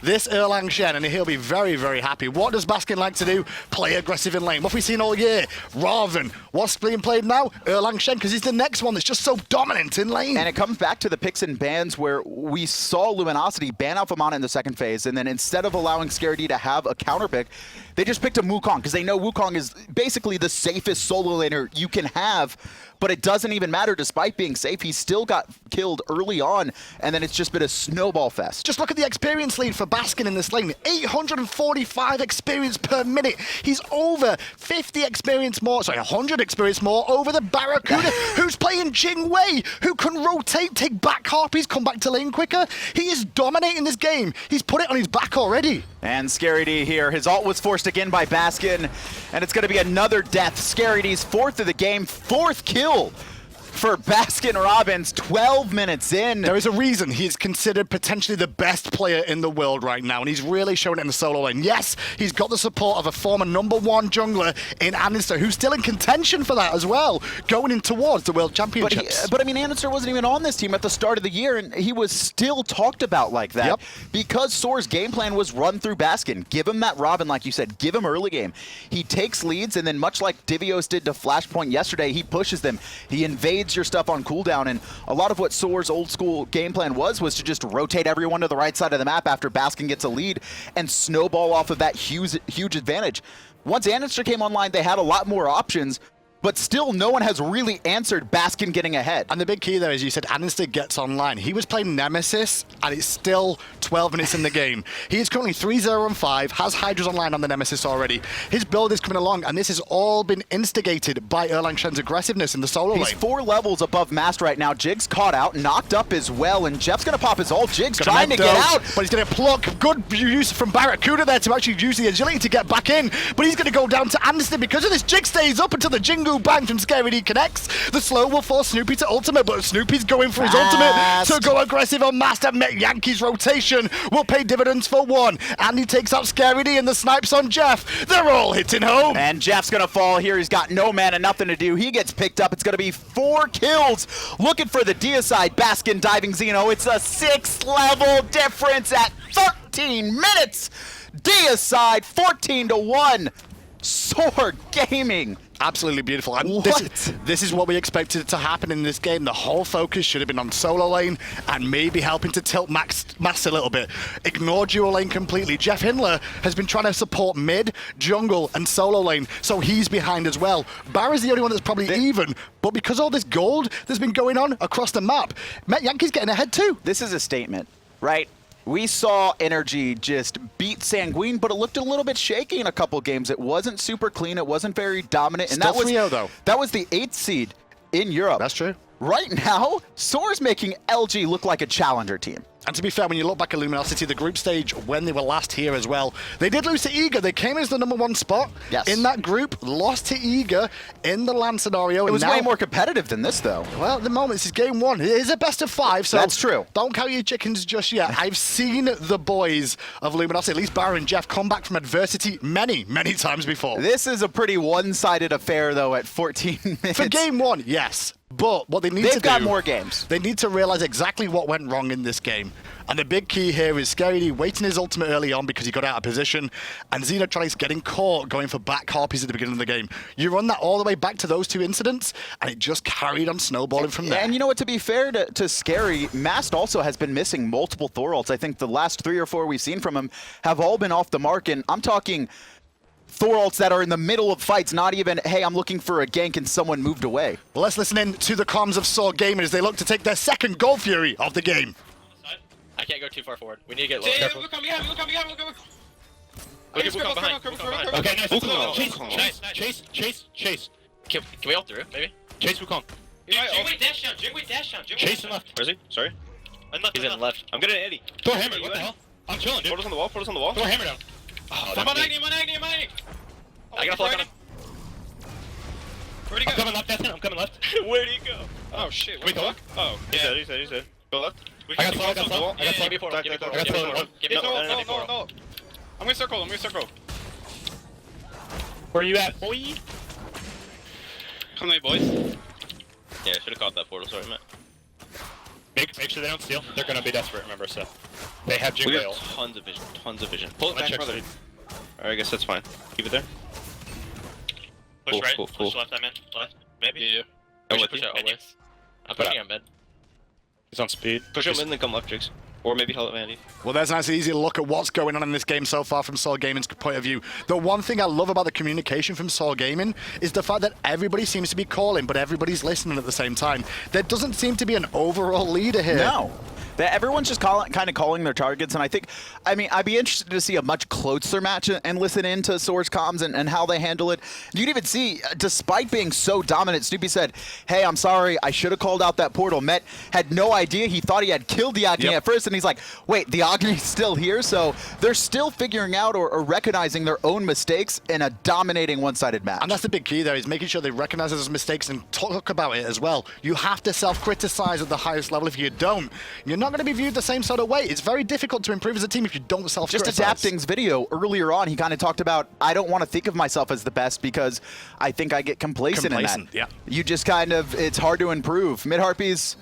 this Erlang Shen, and he'll be very, very happy. What does Baskin like to do? Play aggressive in lane. What have we seen all year? Raven. What's being played now? Erlang Shen, because he's the next one that's just so dominant in lane. And it comes back to the picks and bans where we saw Luminosity Luminosity, ban out Vamana in the second phase, and then instead of allowing SoaR to have a counter pick, they just picked a Wukong because they know Wukong is basically the safest solo laner you can have, but it doesn't even matter. Despite being safe, he still got killed early on, and then it's just been a snowball fest. Just look at the experience lead for Baskin in this lane. 845 experience per minute. He's over 50 experience more, sorry, 100 experience more over the BaRRaCCuDDa, who's playing Jing Wei, who can rotate, take back harpies, come back to lane quicker. He is dominating this game. He's put it on his back already. And SoaR here. His ult was forced again by Baskin, and it's going to be another death. SoaR's fourth of the game, fourth kill for Baskin-Robbins, 12 minutes in. There is a reason he's considered potentially the best player in the world right now, and he's really shown it in the solo lane. Yes, he's got the support of a former #1 jungler in Andinster, who's still in contention for that as well, going in towards the World Championships. But I mean, Andinster wasn't even on this team at the start of the year, and he was still talked about like that. Yep. Because SoaR's game plan was run through Baskin. Give him that Robin, like you said. Give him early game. He takes leads, and then much like Divios did to Flashpoint yesterday, he pushes them. He invades your stuff on cooldown, and a lot of what SoaR's old school game plan was to just rotate everyone to the right side of the map after Baskin gets a lead and snowball off of that huge advantage. Once Andinster came online, they had a lot more options, but still no one has really answered Baskin getting ahead. And the big key there is, you said Andinster gets online. He was playing Nemesis, and it's still 12 minutes in the game. He is currently 3-0-5, has hi-rez online on the Nemesis already. His build is coming along, and this has all been instigated by Erlang Shen's aggressiveness in the solo lane. He's 4 levels above Master right now. Jigz caught out, knocked up as well, and Jeff's going to pop his ult. Jigz trying to get out. But he's going to pluck. Good use from BaRRaCCuDDa there to actually use the agility to get back in. But he's going to go down to Andinster because of this. Jigz stays up until the Jingu bang from SoaR connects. The slow will force Snoopy to ultimate, but Snoopy's going for his ultimate to go aggressive on Master. Metyankey's rotation will pay dividends for one. And he takes out SoaR and the snipes on Jeff. They're all hitting home. And Jeff's going to fall here. He's got no mana, nothing to do. He gets picked up. It's going to be 4 kills. Looking for the deicide. Baskin diving Xeno. It's a 6-level difference at 13 minutes. Deicide 14-1. SoaR Gaming. Absolutely beautiful. And What? This is what we expected to happen in this game. The whole focus should have been on solo lane and maybe helping to tilt Max a little bit. Ignore dual lane completely. JeffHindla has been trying to support mid, jungle, and solo lane, so he's behind as well. BaRRa's the only one that's probably even, but because all this gold that's been going on across the map, Metyankey's getting ahead too. This is a statement, right? We saw NRG just beat Sanguine, but it looked a little bit shaky in a couple games. It wasn't super clean. It wasn't very dominant. And Still that was 3-0 though. That was the 8th seed in Europe. That's true. Right now, SoaR's making LG look like a challenger team. And to be fair, when you look back at Luminosity, the group stage, when they were last here as well, they did lose to Eager. They came as the #1 spot in that group, lost to Eager in the LAN scenario. It was way more competitive than this, though. Well, at the moment, this is game 1. It is a best of 5, so that's true. Don't count your chickens just yet. I've seen the boys of Luminosity, at least BaRRa and Jeff, come back from adversity many, many times before. This is a pretty one-sided affair, though, at 14 minutes. For game 1, yes. But what they need to do... They've got more games. They need to realize exactly what went wrong in this game. And the big key here is SoaR waiting his ultimate early on because he got out of position, and Xenotronics getting caught going for back harpies at the beginning of the game. You run that all the way back to those 2 incidents, and it just carried on snowballing from there. And you know what, to be fair to SoaR, Mast also has been missing multiple Thor ults. I think the last 3 or 4 we've seen from him have all been off the mark, and I'm talking Thor ults that are in the middle of fights, not even, hey, I'm looking for a gank and someone moved away. Well, let's listen in to the comms of SoaR Gaming as they look to take their second Gold Fury of the game. I can't go too far forward. We need to get low. Careful. Look on behind me, look on behind me, look on behind me. Okay, Wukong behind. Okay, nice. Chase. Can we all through, maybe? Chase Wukong. Jingwei dash down. Chase him left. Where is he? Sorry. He's in left. I'm getting an Eddie. Throw a hammer, what the hell? I'm chilling, dude. Put us on the wall, Throw a hammer down. Oh, I'm on Agni. Agni. I got a flag on him. Where'd he go? I'm coming left. Where'd he go? Oh shit, wait, look. Oh, He's dead. Go left. I got slow. Give me portal. No. I'm gonna circle. Where you at, boy? Come to me, boys. Yeah, I should have caught that portal. Sorry, Matt. Make sure they don't steal. They're gonna be desperate, remember, so. They have Jing We Wei have ult. tons of vision. Pull it back further. Speed. Alright, I guess that's fine. Keep it there. Push Cool, right, cool. push left, I'm in. Left, maybe. Yeah. I'm Push with you. out, I'm pushing on mid. He's on speed. Push him in and then come left, Jigz. Or maybe Hello Andy. Well, there's a nice easy look at what's going on in this game so far from SoaR Gaming's point of view. The one thing I love about the communication from SoaR Gaming is the fact that everybody seems to be calling, but everybody's listening at the same time. There doesn't seem to be an overall leader here. No. Everyone's just kind of calling their targets, and I mean, I'd be interested to see a much closer match and listen into SoaR's comms and how they handle it. You'd even see, despite being so dominant, Snoopy said, hey, I'm sorry, I should have called out that portal. Met had no idea. He thought he had killed the Agni at first, and he's like, wait, the Agni's still here? So they're still figuring out or recognizing their own mistakes in a dominating one-sided match. And that's the big key there, is making sure they recognize those mistakes and talk about it as well. You have to self-criticize at the highest level. If you don't, you're not going to be viewed the same sort of way. It's very difficult to improve as a team if you don't self-criticize. Just Adapting's video earlier on, he kind of talked about, I don't want to think of myself as the best because I think I get complacent in that. Yeah. You just kind of, it's hard to improve. Mid-Harpies,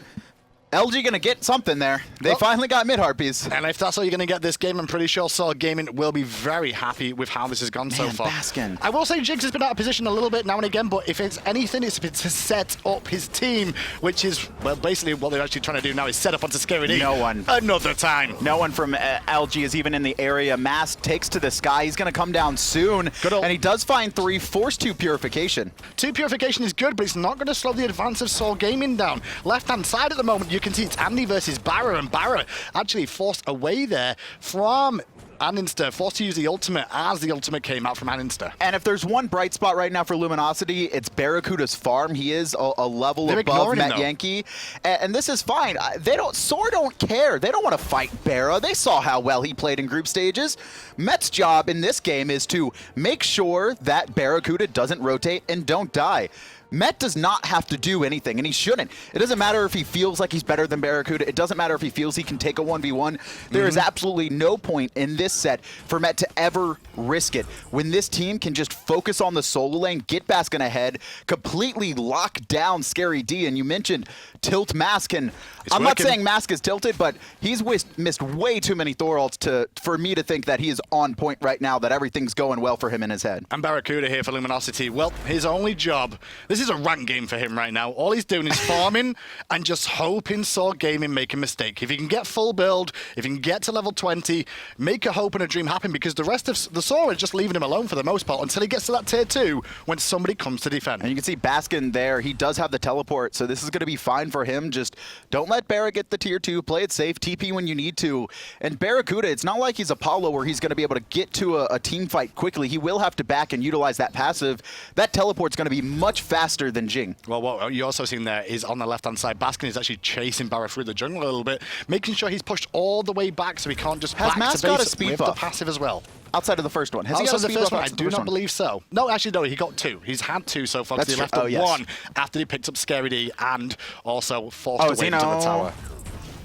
LG gonna get something there. They finally got mid-Harpies. And if that's all you're going to get this game, I'm pretty sure SoaR Gaming will be very happy with how this has gone so far. Baskin. I will say Jigz has been out of position a little bit now and again, but if it's anything, it's to set up his team, which is, well, basically what they're actually trying to do now is set up onto SoaR. No one. Another time. No one from LG is even in the area. Mask takes to the sky. He's going to come down soon. And he does find 3, force 2 purification. 2 purification is good, but it's not going to slow the advance of SoaR Gaming down. Left-hand side at the moment, you can see it's Agni versus BaRRa, and BaRRa actually forced away there from Andinster, forced to use the ultimate as the ultimate came out from Andinster. And if there's one bright spot right now for Luminosity, it's BaRRaCCuDDa's farm. He is a level above Metyankey. And this is fine. SoaR don't care. They don't want to fight BaRRa. They saw how well he played in group stages. Met's job in this game is to make sure that BaRRaCCuDDa doesn't rotate and don't die. Met does not have to do anything, and he shouldn't. It doesn't matter if he feels like he's better than BaRRaCCuDDa. It doesn't matter if he feels he can take a 1v1. There is absolutely no point in this set for Met to ever risk it. When this team can just focus on the solo lane, get Baskin ahead, completely lock down SoaRD, and you mentioned tilt Mask, and I'm not saying Mask is tilted, but he's missed way too many Thor ults for me to think that he is on point right now, that everything's going well for him in his head. And BaRRaCCuDDa here for Luminosity. Well, his only job, this is a rank game for him right now. All he's doing is farming and just hoping SoaR Gaming make a mistake. If he can get full build, if he can get to level 20, make a hope and a dream happen, because the rest of the SoaR is just leaving him alone for the most part until he gets to that tier 2 when somebody comes to defend. And you can see Baskin there. He does have the teleport, so this is going to be fine for him. Just don't let BaRRa get the tier 2. Play it safe. TP when you need to. And BaRRaCCuDDa, it's not like he's Apollo where he's going to be able to get to a team fight quickly. He will have to back and utilize that passive. That teleport's going to be much faster than Jing. Well, what you also seen there is on the left-hand side, Baskin is actually chasing BaRRa through the jungle a little bit, making sure he's pushed all the way back so he can't just back Mask to got base a speed with buff? the passive as well. Outside of the first one. Has he got a the speed first buff? one? I do not believe so. No, actually, no, he got 2. He's had 2 so far, because he left the 1 after he picked up SoaRD and also forced away into the tower.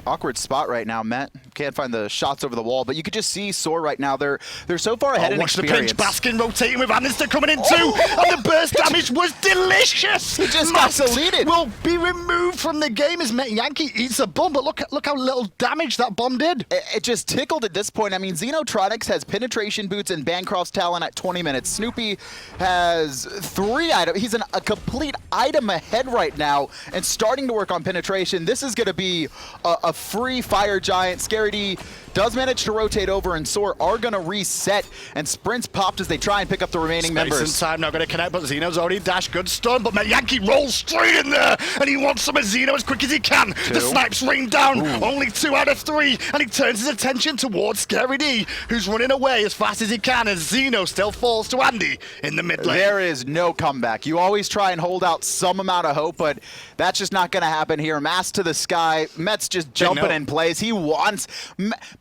Awkward spot right now, Met. Can't find the shots over the wall, but you could just see SoaR right now. They're so far ahead in experience. Watch the pinch. Baskin rotating with Andinster coming in too, and the burst damage was delicious. He just got deleted. Will be removed from the game as Metyankey eats a bomb, but look how little damage that bomb did. It just tickled at this point. I mean, Xenotronics has penetration boots and Bancroft's talent at 20 minutes. Snoopy has 3 items. He's a complete item ahead right now and starting to work on penetration. This is going to be a free fire giant. SoaRD does manage to rotate over, and SoaR are going to reset, and sprints popped as they try and pick up the remaining members. And time now going to connect, but Xeno's already dashed. Good stun, but Metyankey rolls straight in there, and he wants some of Xeno as quick as he can. 2. The snipes rain down, only 2 out of 3, and he turns his attention towards SoaRD, who's running away as fast as he can, as Xeno still falls to Andy in the mid lane. There is no comeback. You always try and hold out some amount of hope, but that's just not going to happen here. Mask to the sky. Met's just jumping in place. He wants...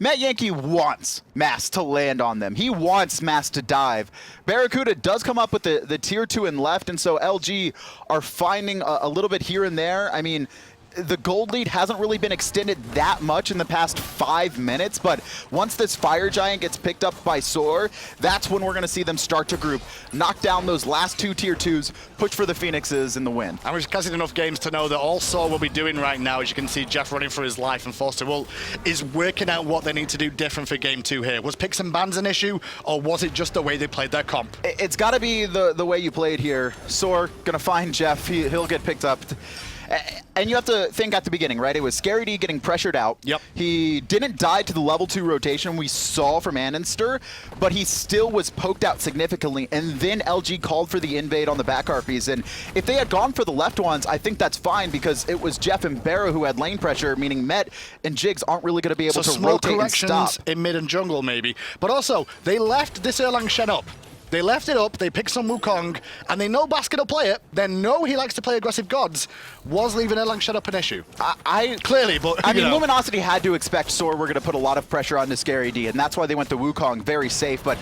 Metyankey wants Mask to land on them. He wants Mask to dive. BaRRaCCuDDa does come up with the tier 2 and left, and so LG are finding a little bit here and there. I mean, the gold lead hasn't really been extended that much in the past 5 minutes, but once this fire giant gets picked up by SoaR, that's when we're going to see them start to group, knock down those last 2 tier 2s, push for the Phoenixes in the win. And we've casted enough games to know that all SoaR will be doing right now, as you can see Jeff running for his life, and Forster is working out what they need to do different for game 2 here. Was picks and bans an issue, or was it just the way they played their comp? It's got to be the way you played here. SoaR going to find Jeff. He'll get picked up. And you have to think at the beginning, right? It was SoaR getting pressured out. Yep. He didn't die to the level 2 rotation we saw from Andinster, but he still was poked out significantly. And then LG called for the invade on the back harpies. And if they had gone for the left ones, I think that's fine because it was Jeff and BaRRa who had lane pressure, meaning Met and Jigz aren't really going to be able to small rotate and corrections stop. in mid and jungle maybe. But also, they left this Erlang Shen up. They left it up, they picked some Wukong, and they know Baskin will play it. They know he likes to play aggressive gods. Was leaving Erlang Shen up an issue? Clearly, but I mean, Luminosity had to expect SoaR were going to put a lot of pressure onto SoaR, and that's why they went to Wukong very safe. But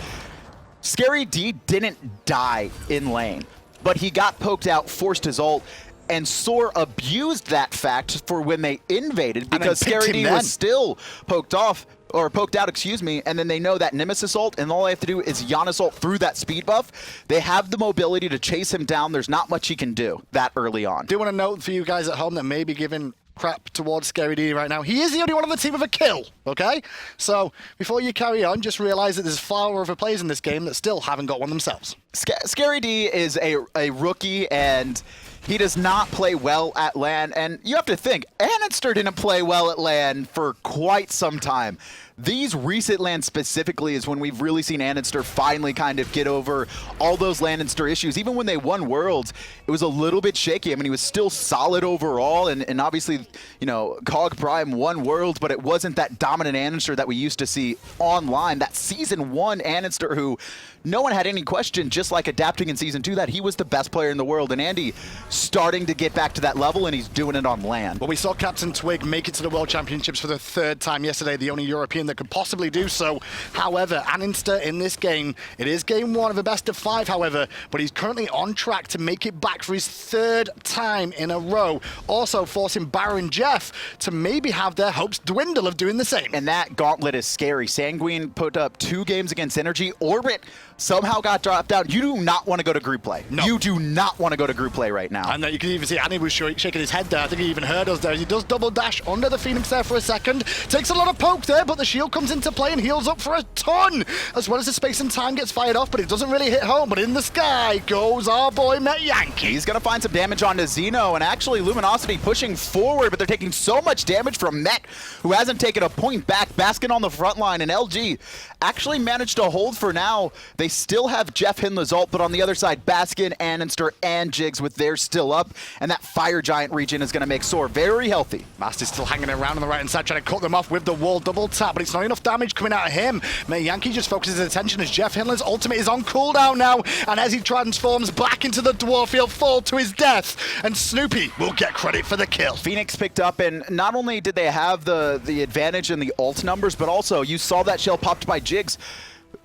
SoaR didn't die in lane, but he got poked out, forced his ult, and SoaR abused that fact for when they invaded because SoaR was still poked out, and then they know that Nemesis ult, and all they have to do is Janus ult through that speed buff. They have the mobility to chase him down. There's not much he can do that early on. Do want to note for you guys at home that may be giving crap towards SoaR right now. He is the only one on the team with a kill, okay? So before you carry on, just realize that there's far other players in this game that still haven't got one themselves. SoaR is a rookie, and he does not play well at LAN, and you have to think, Andinster didn't play well at LAN for quite some time. These recent LAN specifically is when we've really seen Andinster finally kind of get over all those Andinster issues. Even when they won Worlds, it was a little bit shaky. I mean, he was still solid overall, and obviously, you know, Cog Prime won Worlds, but it wasn't that dominant Andinster that we used to see online. That Season 1 Andinster who no one had any question, just like adapting in Season 2, that he was the best player in the world. And Andy starting to get back to that level, and he's doing it on LAN. Well, we saw Captain Twig make it to the World Championships for the 3rd time yesterday, the only European that could possibly do so. However, Andinster in this game, it is game 1 of a best of 5, however, but he's currently on track to make it back for his 3rd time in a row, also forcing BaRRa and Jeff to maybe have their hopes dwindle of doing the same. And that gauntlet is scary. Sanguine put up 2 games against NRG. Orbit somehow got dropped out. You do not want to go to group play. No. You do not want to go to group play right now. And you can even see Annie was shaking his head there. I think he even heard us there. He does double dash under the Phoenix there for a second. Takes a lot of poke there, but the shield comes into play and heals up for a ton, as well as the space and time gets fired off, but it doesn't really hit home. But in the sky goes our boy Metyankey. He's going to find some damage onto Xeno, and actually Luminosity pushing forward, but they're taking so much damage from Met, who hasn't taken a point back. Baskin on the front line, and LG actually managed to hold for now. They still have JeffHindla's ult, but on the other side, Baskin, Andinster, and Jigz with theirs still up, and that Fire Giant region is going to make SoaR very healthy. Master's still hanging around on the right-hand side, trying to cut them off with the wall double tap, but it's not enough damage coming out of him. Metyankey just focuses his attention as JeffHindla's ultimate is on cooldown now, and as he transforms back into the dwarf, he'll fall to his death, and Snoopy will get credit for the kill. Phoenix picked up, and not only did they have the advantage in the ult numbers, but also you saw that shell popped by Jigz.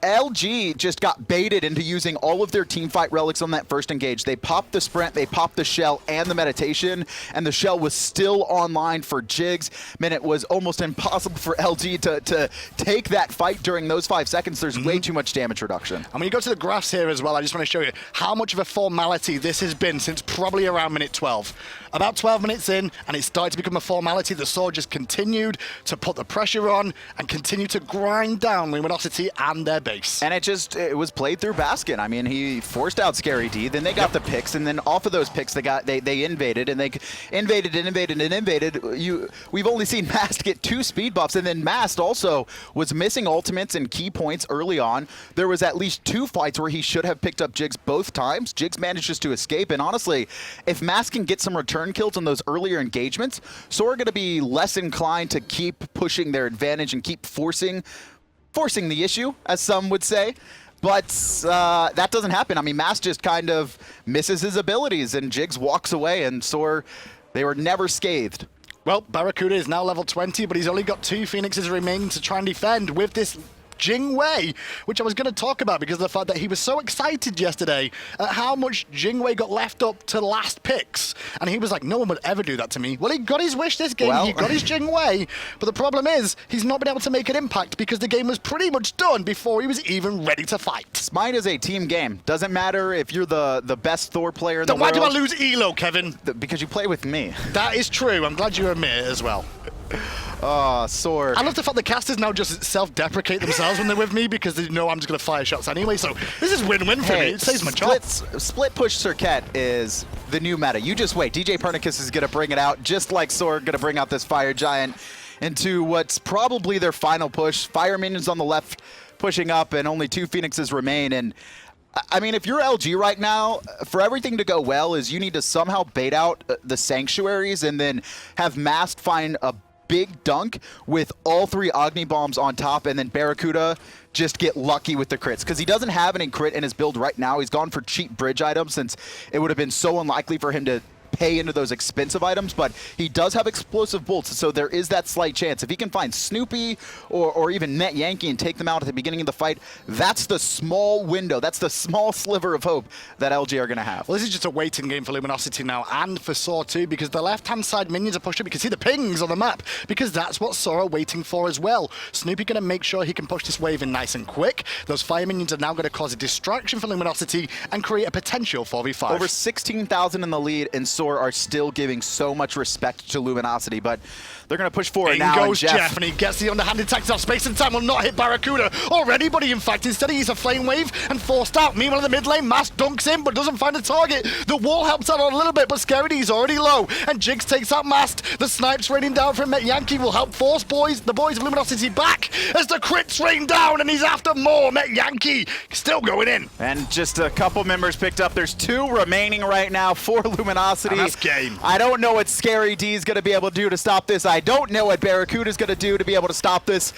LG just got baited into using all of their teamfight relics on that first engage. They popped the sprint, they popped the shell and the meditation, and the shell was still online for Jigz. Man, it was almost impossible for LG to take that fight during those 5 seconds. There's way too much damage reduction. And when you go to the graphs here as well, I just want to show you how much of a formality this has been since probably around minute 12. About 12 minutes in, and it started to become a formality. The SoaR just continued to put the pressure on and continue to grind down Luminosity and their base. And it was played through Baskin. I mean, he forced out SoaR, then they got the picks, and then off of those picks, they invaded, and they invaded. We've only seen Mast get 2 speed buffs, and then Mast also was missing ultimates and key points early on. There was at least 2 fights where he should have picked up Jigz both times. Jigz manages to escape, and honestly, if Mast can get some return kills on those earlier engagements, SoaR are going to be less inclined to keep pushing their advantage and keep forcing the issue, as some would say. But that doesn't happen. I mean, Mast just kind of misses his abilities, and Jigz walks away, and SoaR, they were never scathed. Well, BaRRaCCuDDa is now level 20, but he's only got 2 Phoenixes remaining to try and defend with this Jing Wei, which I was going to talk about because of the fact that he was so excited yesterday at how much Jing Wei got left up to last picks. And he was like, no one would ever do that to me. Well, he got his wish this game. Well, he got his Jing Wei. But the problem is, he's not been able to make an impact because the game was pretty much done before he was even ready to fight. Smite is a team game. Doesn't matter if you're the best Thor player in the world. Why do I lose Elo, Kevin? Because you play with me. That is true. I'm glad you admit it as well. SoaR. I love the fact the casters now just self-deprecate themselves when they're with me because they know I'm just going to fire shots anyway. So this is win-win for me. It saves my job. Split push Circuit is the new meta. You just wait. DJ Pernicus is going to bring it out, just like SoaR going to bring out this Fire Giant into what's probably their final push. Fire minions on the left pushing up, and only 2 Phoenixes remain. And I mean, if you're LG right now, for everything to go well is you need to somehow bait out the Sanctuaries and then have Mast find a big dunk with all 3 Agni bombs on top, and then BaRRaCCuDDa just get lucky with the crits. Because he doesn't have any crit in his build right now. He's gone for cheap bridge items since it would have been so unlikely for him to pay into those expensive items, but he does have explosive bolts, so there is that slight chance. If he can find Snoopy or even Metyankey and take them out at the beginning of the fight, that's the small window, that's the small sliver of hope that LG are going to have. Well, this is just a waiting game for Luminosity now, and for SoaR too, because the left-hand side minions are pushing. You can see the pings on the map, because that's what SoaR are waiting for as well. Snoopy going to make sure he can push this wave in nice and quick. Those fire minions are now going to cause a distraction for Luminosity and create a potential 4v5. Over 16,000 in the lead, and SoaR are still giving so much respect to Luminosity, but they're going to push forward now. In goes Jeff, and he gets the underhanded attacks off. Space and time will not hit BaRRaCCuDDa already, but he in fact instead he uses a flame wave and forced out. Meanwhile in the mid lane, Mast dunks in but doesn't find a target. The wall helps out a little bit, but ScaryD's already low, and Jigz takes out Mast. The snipes raining down from Metyankey will help force the boys of Luminosity back as the crits rain down, and he's after more. Metyankey still going in. And just a couple members picked up. There's 2 remaining right now for Luminosity. And that's game. I don't know what ScaryD is going to be able to do to stop this. I don't know what BaRRaCCuDDa is going to do to be able to stop this.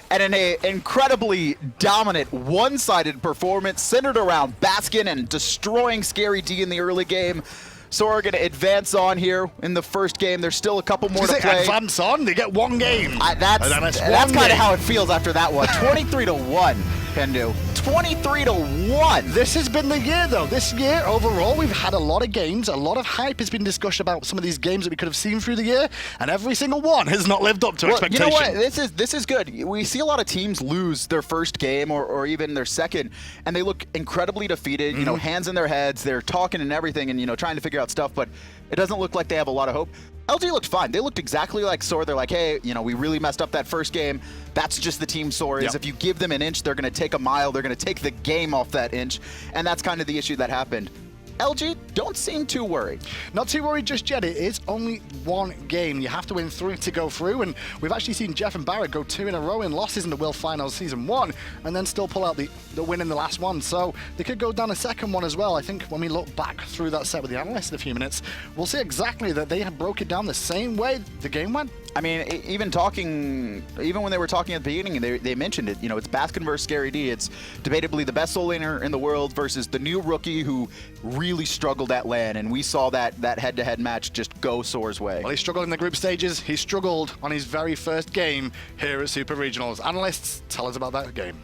And in an incredibly dominant, one-sided performance centered around Baskin and destroying ScaryD in the early game, SoaR are going to advance on here in the first game. There's still a couple more to play. Advance on? They get 1 game. That's kind of how it feels after that one. 23-1, Kendu. 23-1. This has been the year, though. This year, overall, we've had a lot of games. A lot of hype has been discussed about some of these games that we could have seen through the year, and every single one has not lived up to expectation. You know what? This is good. We see a lot of teams lose their first game or even their second, and they look incredibly defeated. You know, hands in their heads. They're talking and everything, and trying to figure out stuff, but it doesn't look like they have a lot of hope. LG looked fine. They looked exactly like SoaR. They're like, hey, we really messed up that first game. That's just the team SoaR is. Yep. If you give them an inch, they're going to take a mile. They're going to take the game off that inch, and that's kind of the issue that happened. LG don't seem too worried. Not too worried just yet. It is only 1 game. You have to win 3 to go through, and we've actually seen Jeff and BaRRa go 2 in a row in losses in the World Finals Season 1, and then still pull out the win in the last one. So they could go down a second one as well. I think when we look back through that set with the analysts in a few minutes, we'll see exactly that they have broke it down the same way the game went. I mean, even when they were talking at the beginning, they mentioned it. It's Baskin versus ScaryD. It's debatably the best solo laner in the world versus the new rookie who really struggled at LAN, and we saw that head-to-head match just go SoaR's way. Well, he struggled in the group stages. He struggled on his very first game here at Super Regionals. Analysts, tell us about that game.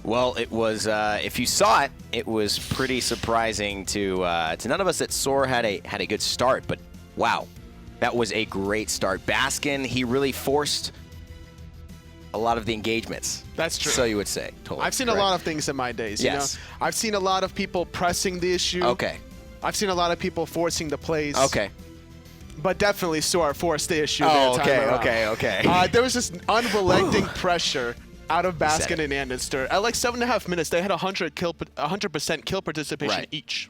Well, it was, if you saw it, it was pretty surprising to none of us that SoaR had a good start, but wow. That was a great start. Baskin, he really forced a lot of the engagements. That's true. So you would say. Totally. I've seen a lot of things in my days. Yes. You know? I've seen a lot of people pressing the issue. Okay. I've seen a lot of people forcing the plays. Okay. But definitely SoaR forced the issue. Oh, okay. There was this unrelenting pressure out of Baskin and Andinster. At like 7.5 minutes, they had 100% kill participation each.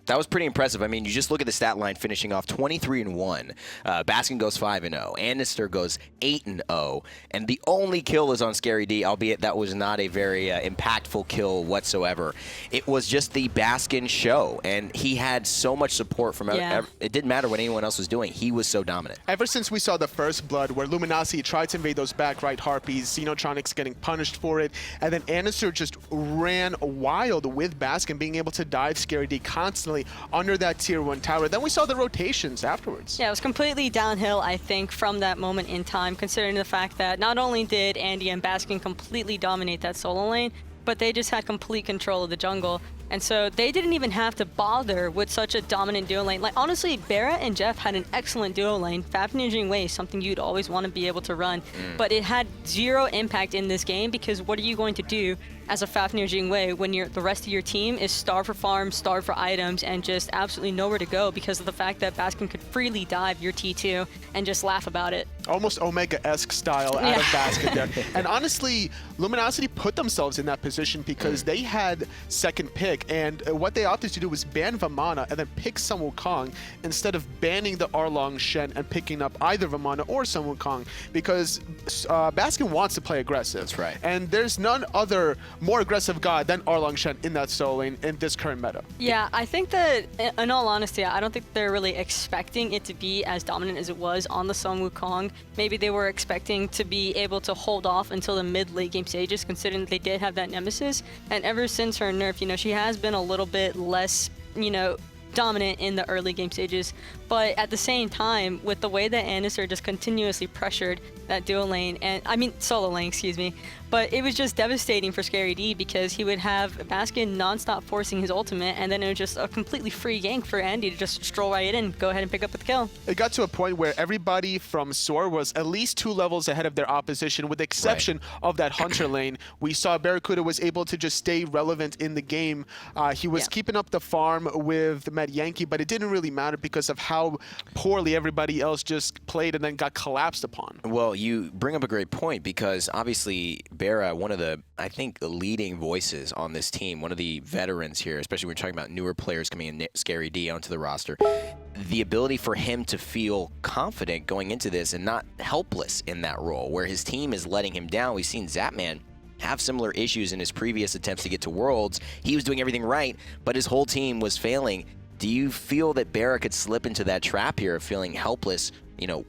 That was pretty impressive. I mean, you just look at the stat line finishing off 23-1. Baskin goes 5-0. Andinster goes 8-0. And the only kill is on ScaryD, albeit that was not a very impactful kill whatsoever. It was just the Baskin show, and he had so much support from it didn't matter what anyone else was doing. He was so dominant. Ever since we saw the first blood where Luminosity tried to invade those back right Harpies, Xenotronics getting punished for it, and then Andinster just ran wild with Baskin being able to dive ScaryD constantly under that tier 1 tower. Then we saw the rotations afterwards. Yeah, it was completely downhill, I think, from that moment in time, considering the fact that not only did Andy and Baskin completely dominate that solo lane, but they just had complete control of the jungle. And so they didn't even have to bother with such a dominant duo lane. Like, honestly, BaRRa and Jeff had an excellent duo lane. Fafnir Jing is something you'd always want to be able to run. But it had 0 impact in this game, because what are you going to do as a Fafnir Jing when the rest of your team is starved for farms, starved for items, and just absolutely nowhere to go because of the fact that Baskin could freely dive your T2 and just laugh about it. Almost Omega-esque style out of Baskin there. And honestly, Luminosity put themselves in that position because they had second pick, and what they opted to do was ban Vamana and then pick some Wukong instead of banning the Erlang Shen and picking up either Vamana or some Wukong, because Baskin wants to play aggressive. That's right. And there's none other more aggressive god than Erlang Shen in that solo lane in this current meta. Yeah, I think that, in all honesty, I don't think they're really expecting it to be as dominant as it was on the Song Wukong. Maybe they were expecting to be able to hold off until the mid-late game stages, considering that they did have that Nemesis. And ever since her nerf, you know, she has been a little bit less, you know, dominant in the early game stages. But at the same time, with the way that Andinster just continuously pressured that dual lane, and I mean solo lane, excuse me, but it was just devastating for SoaR because he would have Baskin nonstop forcing his ultimate, and then it was just a completely free gank for Andy to just stroll right in and go ahead and pick up the kill. It got to a point where everybody from SoaR was at least 2 levels ahead of their opposition, with the exception of that Hunter lane. We saw BaRRaCCuDDa was able to just stay relevant in the game. He was keeping up the farm with Metyankey, but it didn't really matter because of how poorly everybody else just played and then got collapsed upon. Well, you bring up a great point, because obviously BaRRa, one of the, I think, the leading voices on this team, one of the veterans here, especially when we're talking about newer players coming in, SoaR onto the roster, the ability for him to feel confident going into this and not helpless in that role, where his team is letting him down. We've seen Zapman have similar issues in his previous attempts to get to Worlds. He was doing everything right, but his whole team was failing. Do you feel that BaRRa could slip into that trap here of feeling helpless? You know,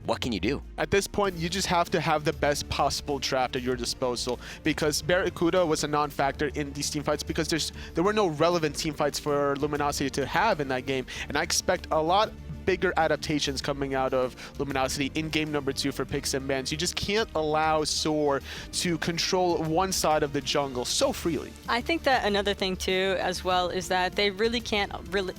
what can you do? At this point, you just have to have the best possible draft at your disposal, because BaRRaCCuDDa was a non-factor in these teamfights because there were no relevant teamfights for Luminosity to have in that game, and I expect a lot bigger adaptations coming out of Luminosity in game number 2 for picks and bans. You just can't allow SoaR to control one side of the jungle so freely. I think that another thing too as well is that they really can't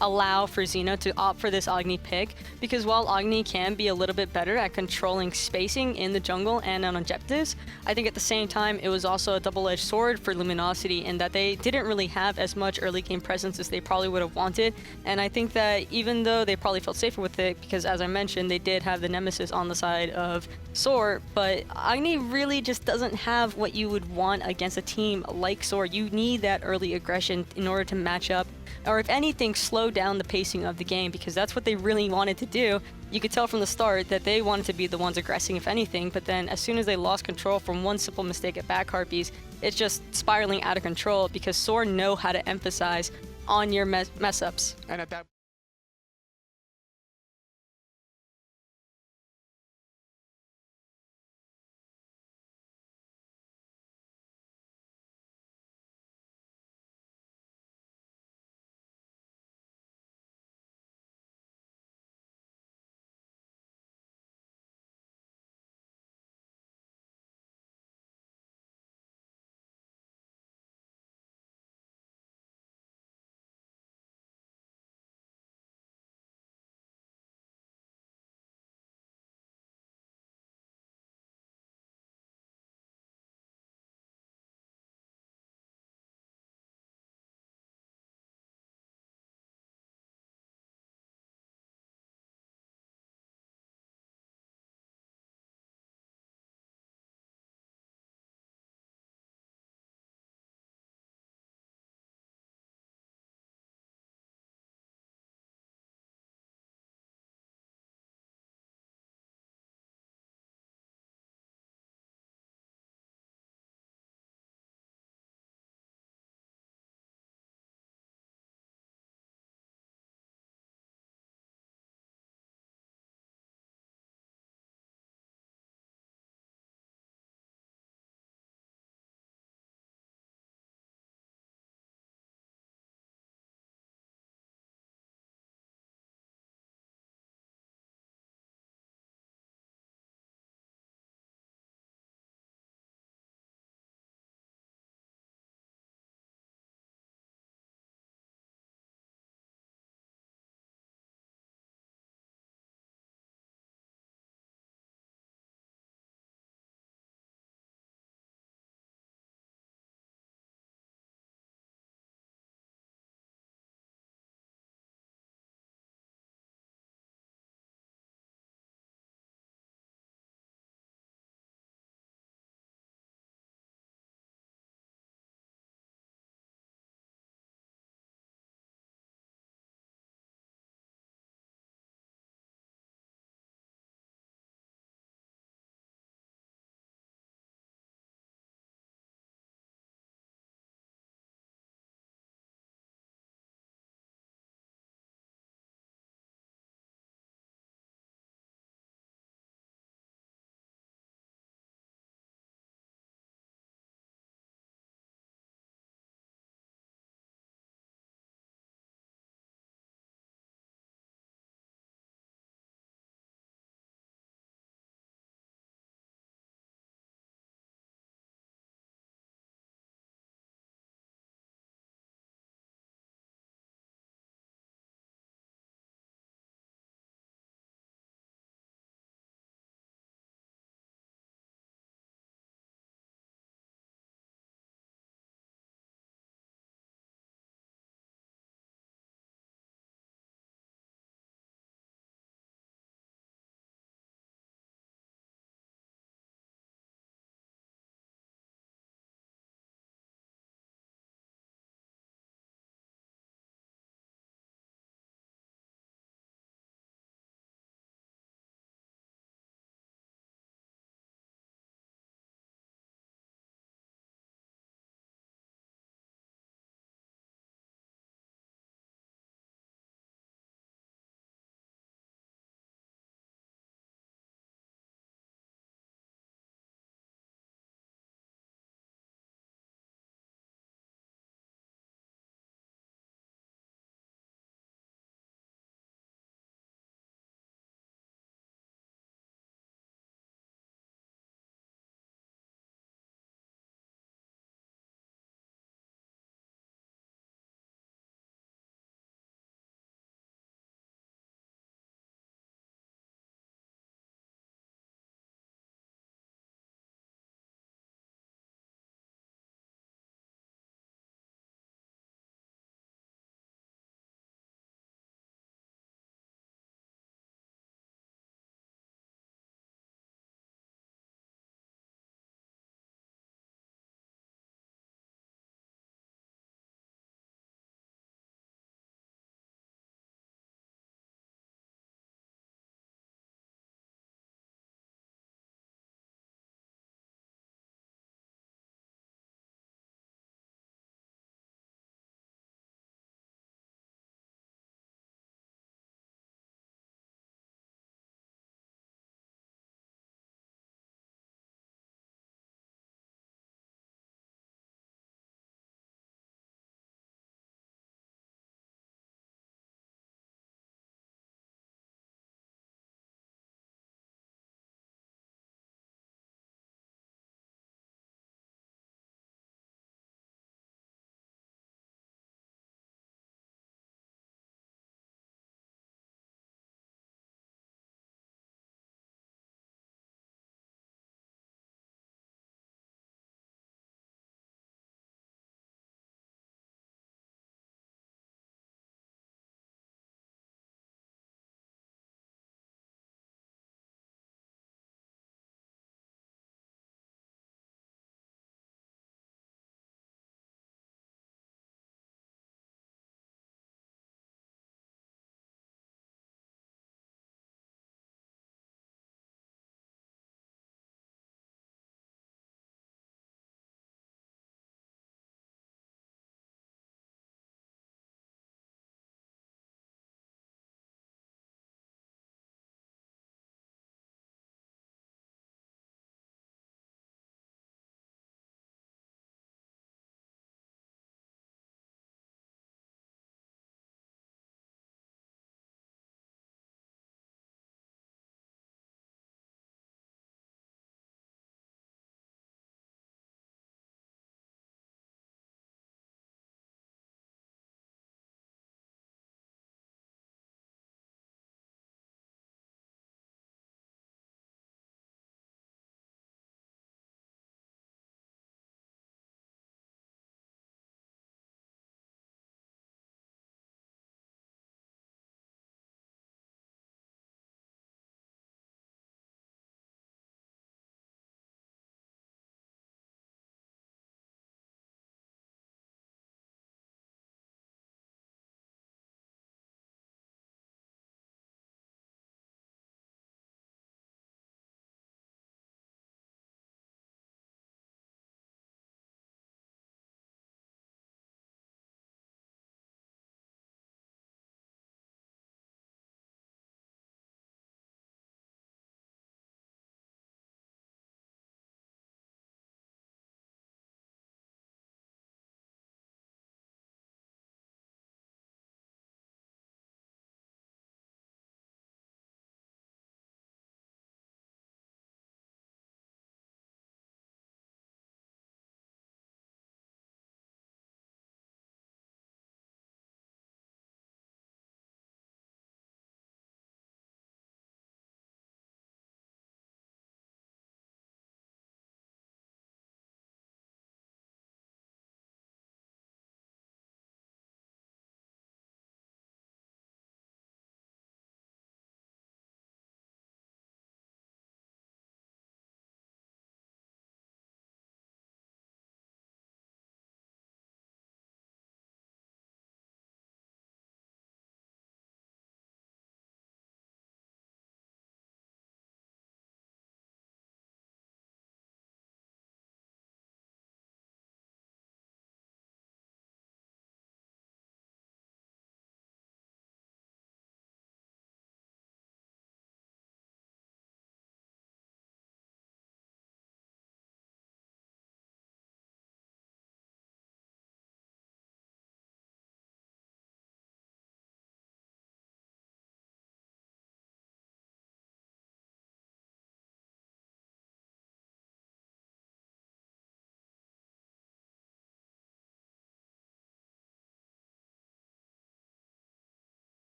allow for Xeno to opt for this Agni pick, because while Agni can be a little bit better at controlling spacing in the jungle and on objectives, I think at the same time it was also a double-edged sword for Luminosity in that they didn't really have as much early game presence as they probably would have wanted. And I think that even though they probably felt safer with it, because as I mentioned, they did have the Nemesis on the side of SoaR, but Agni really just doesn't have what you would want against a team like SoaR. You need that early aggression in order to match up, or if anything, slow down the pacing of the game, because that's what they really wanted to do. You could tell from the start that they wanted to be the ones aggressing, if anything, but then as soon as they lost control from one simple mistake at back harpies, it's just spiraling out of control, because SoaR know how to emphasize on your mess ups. And at that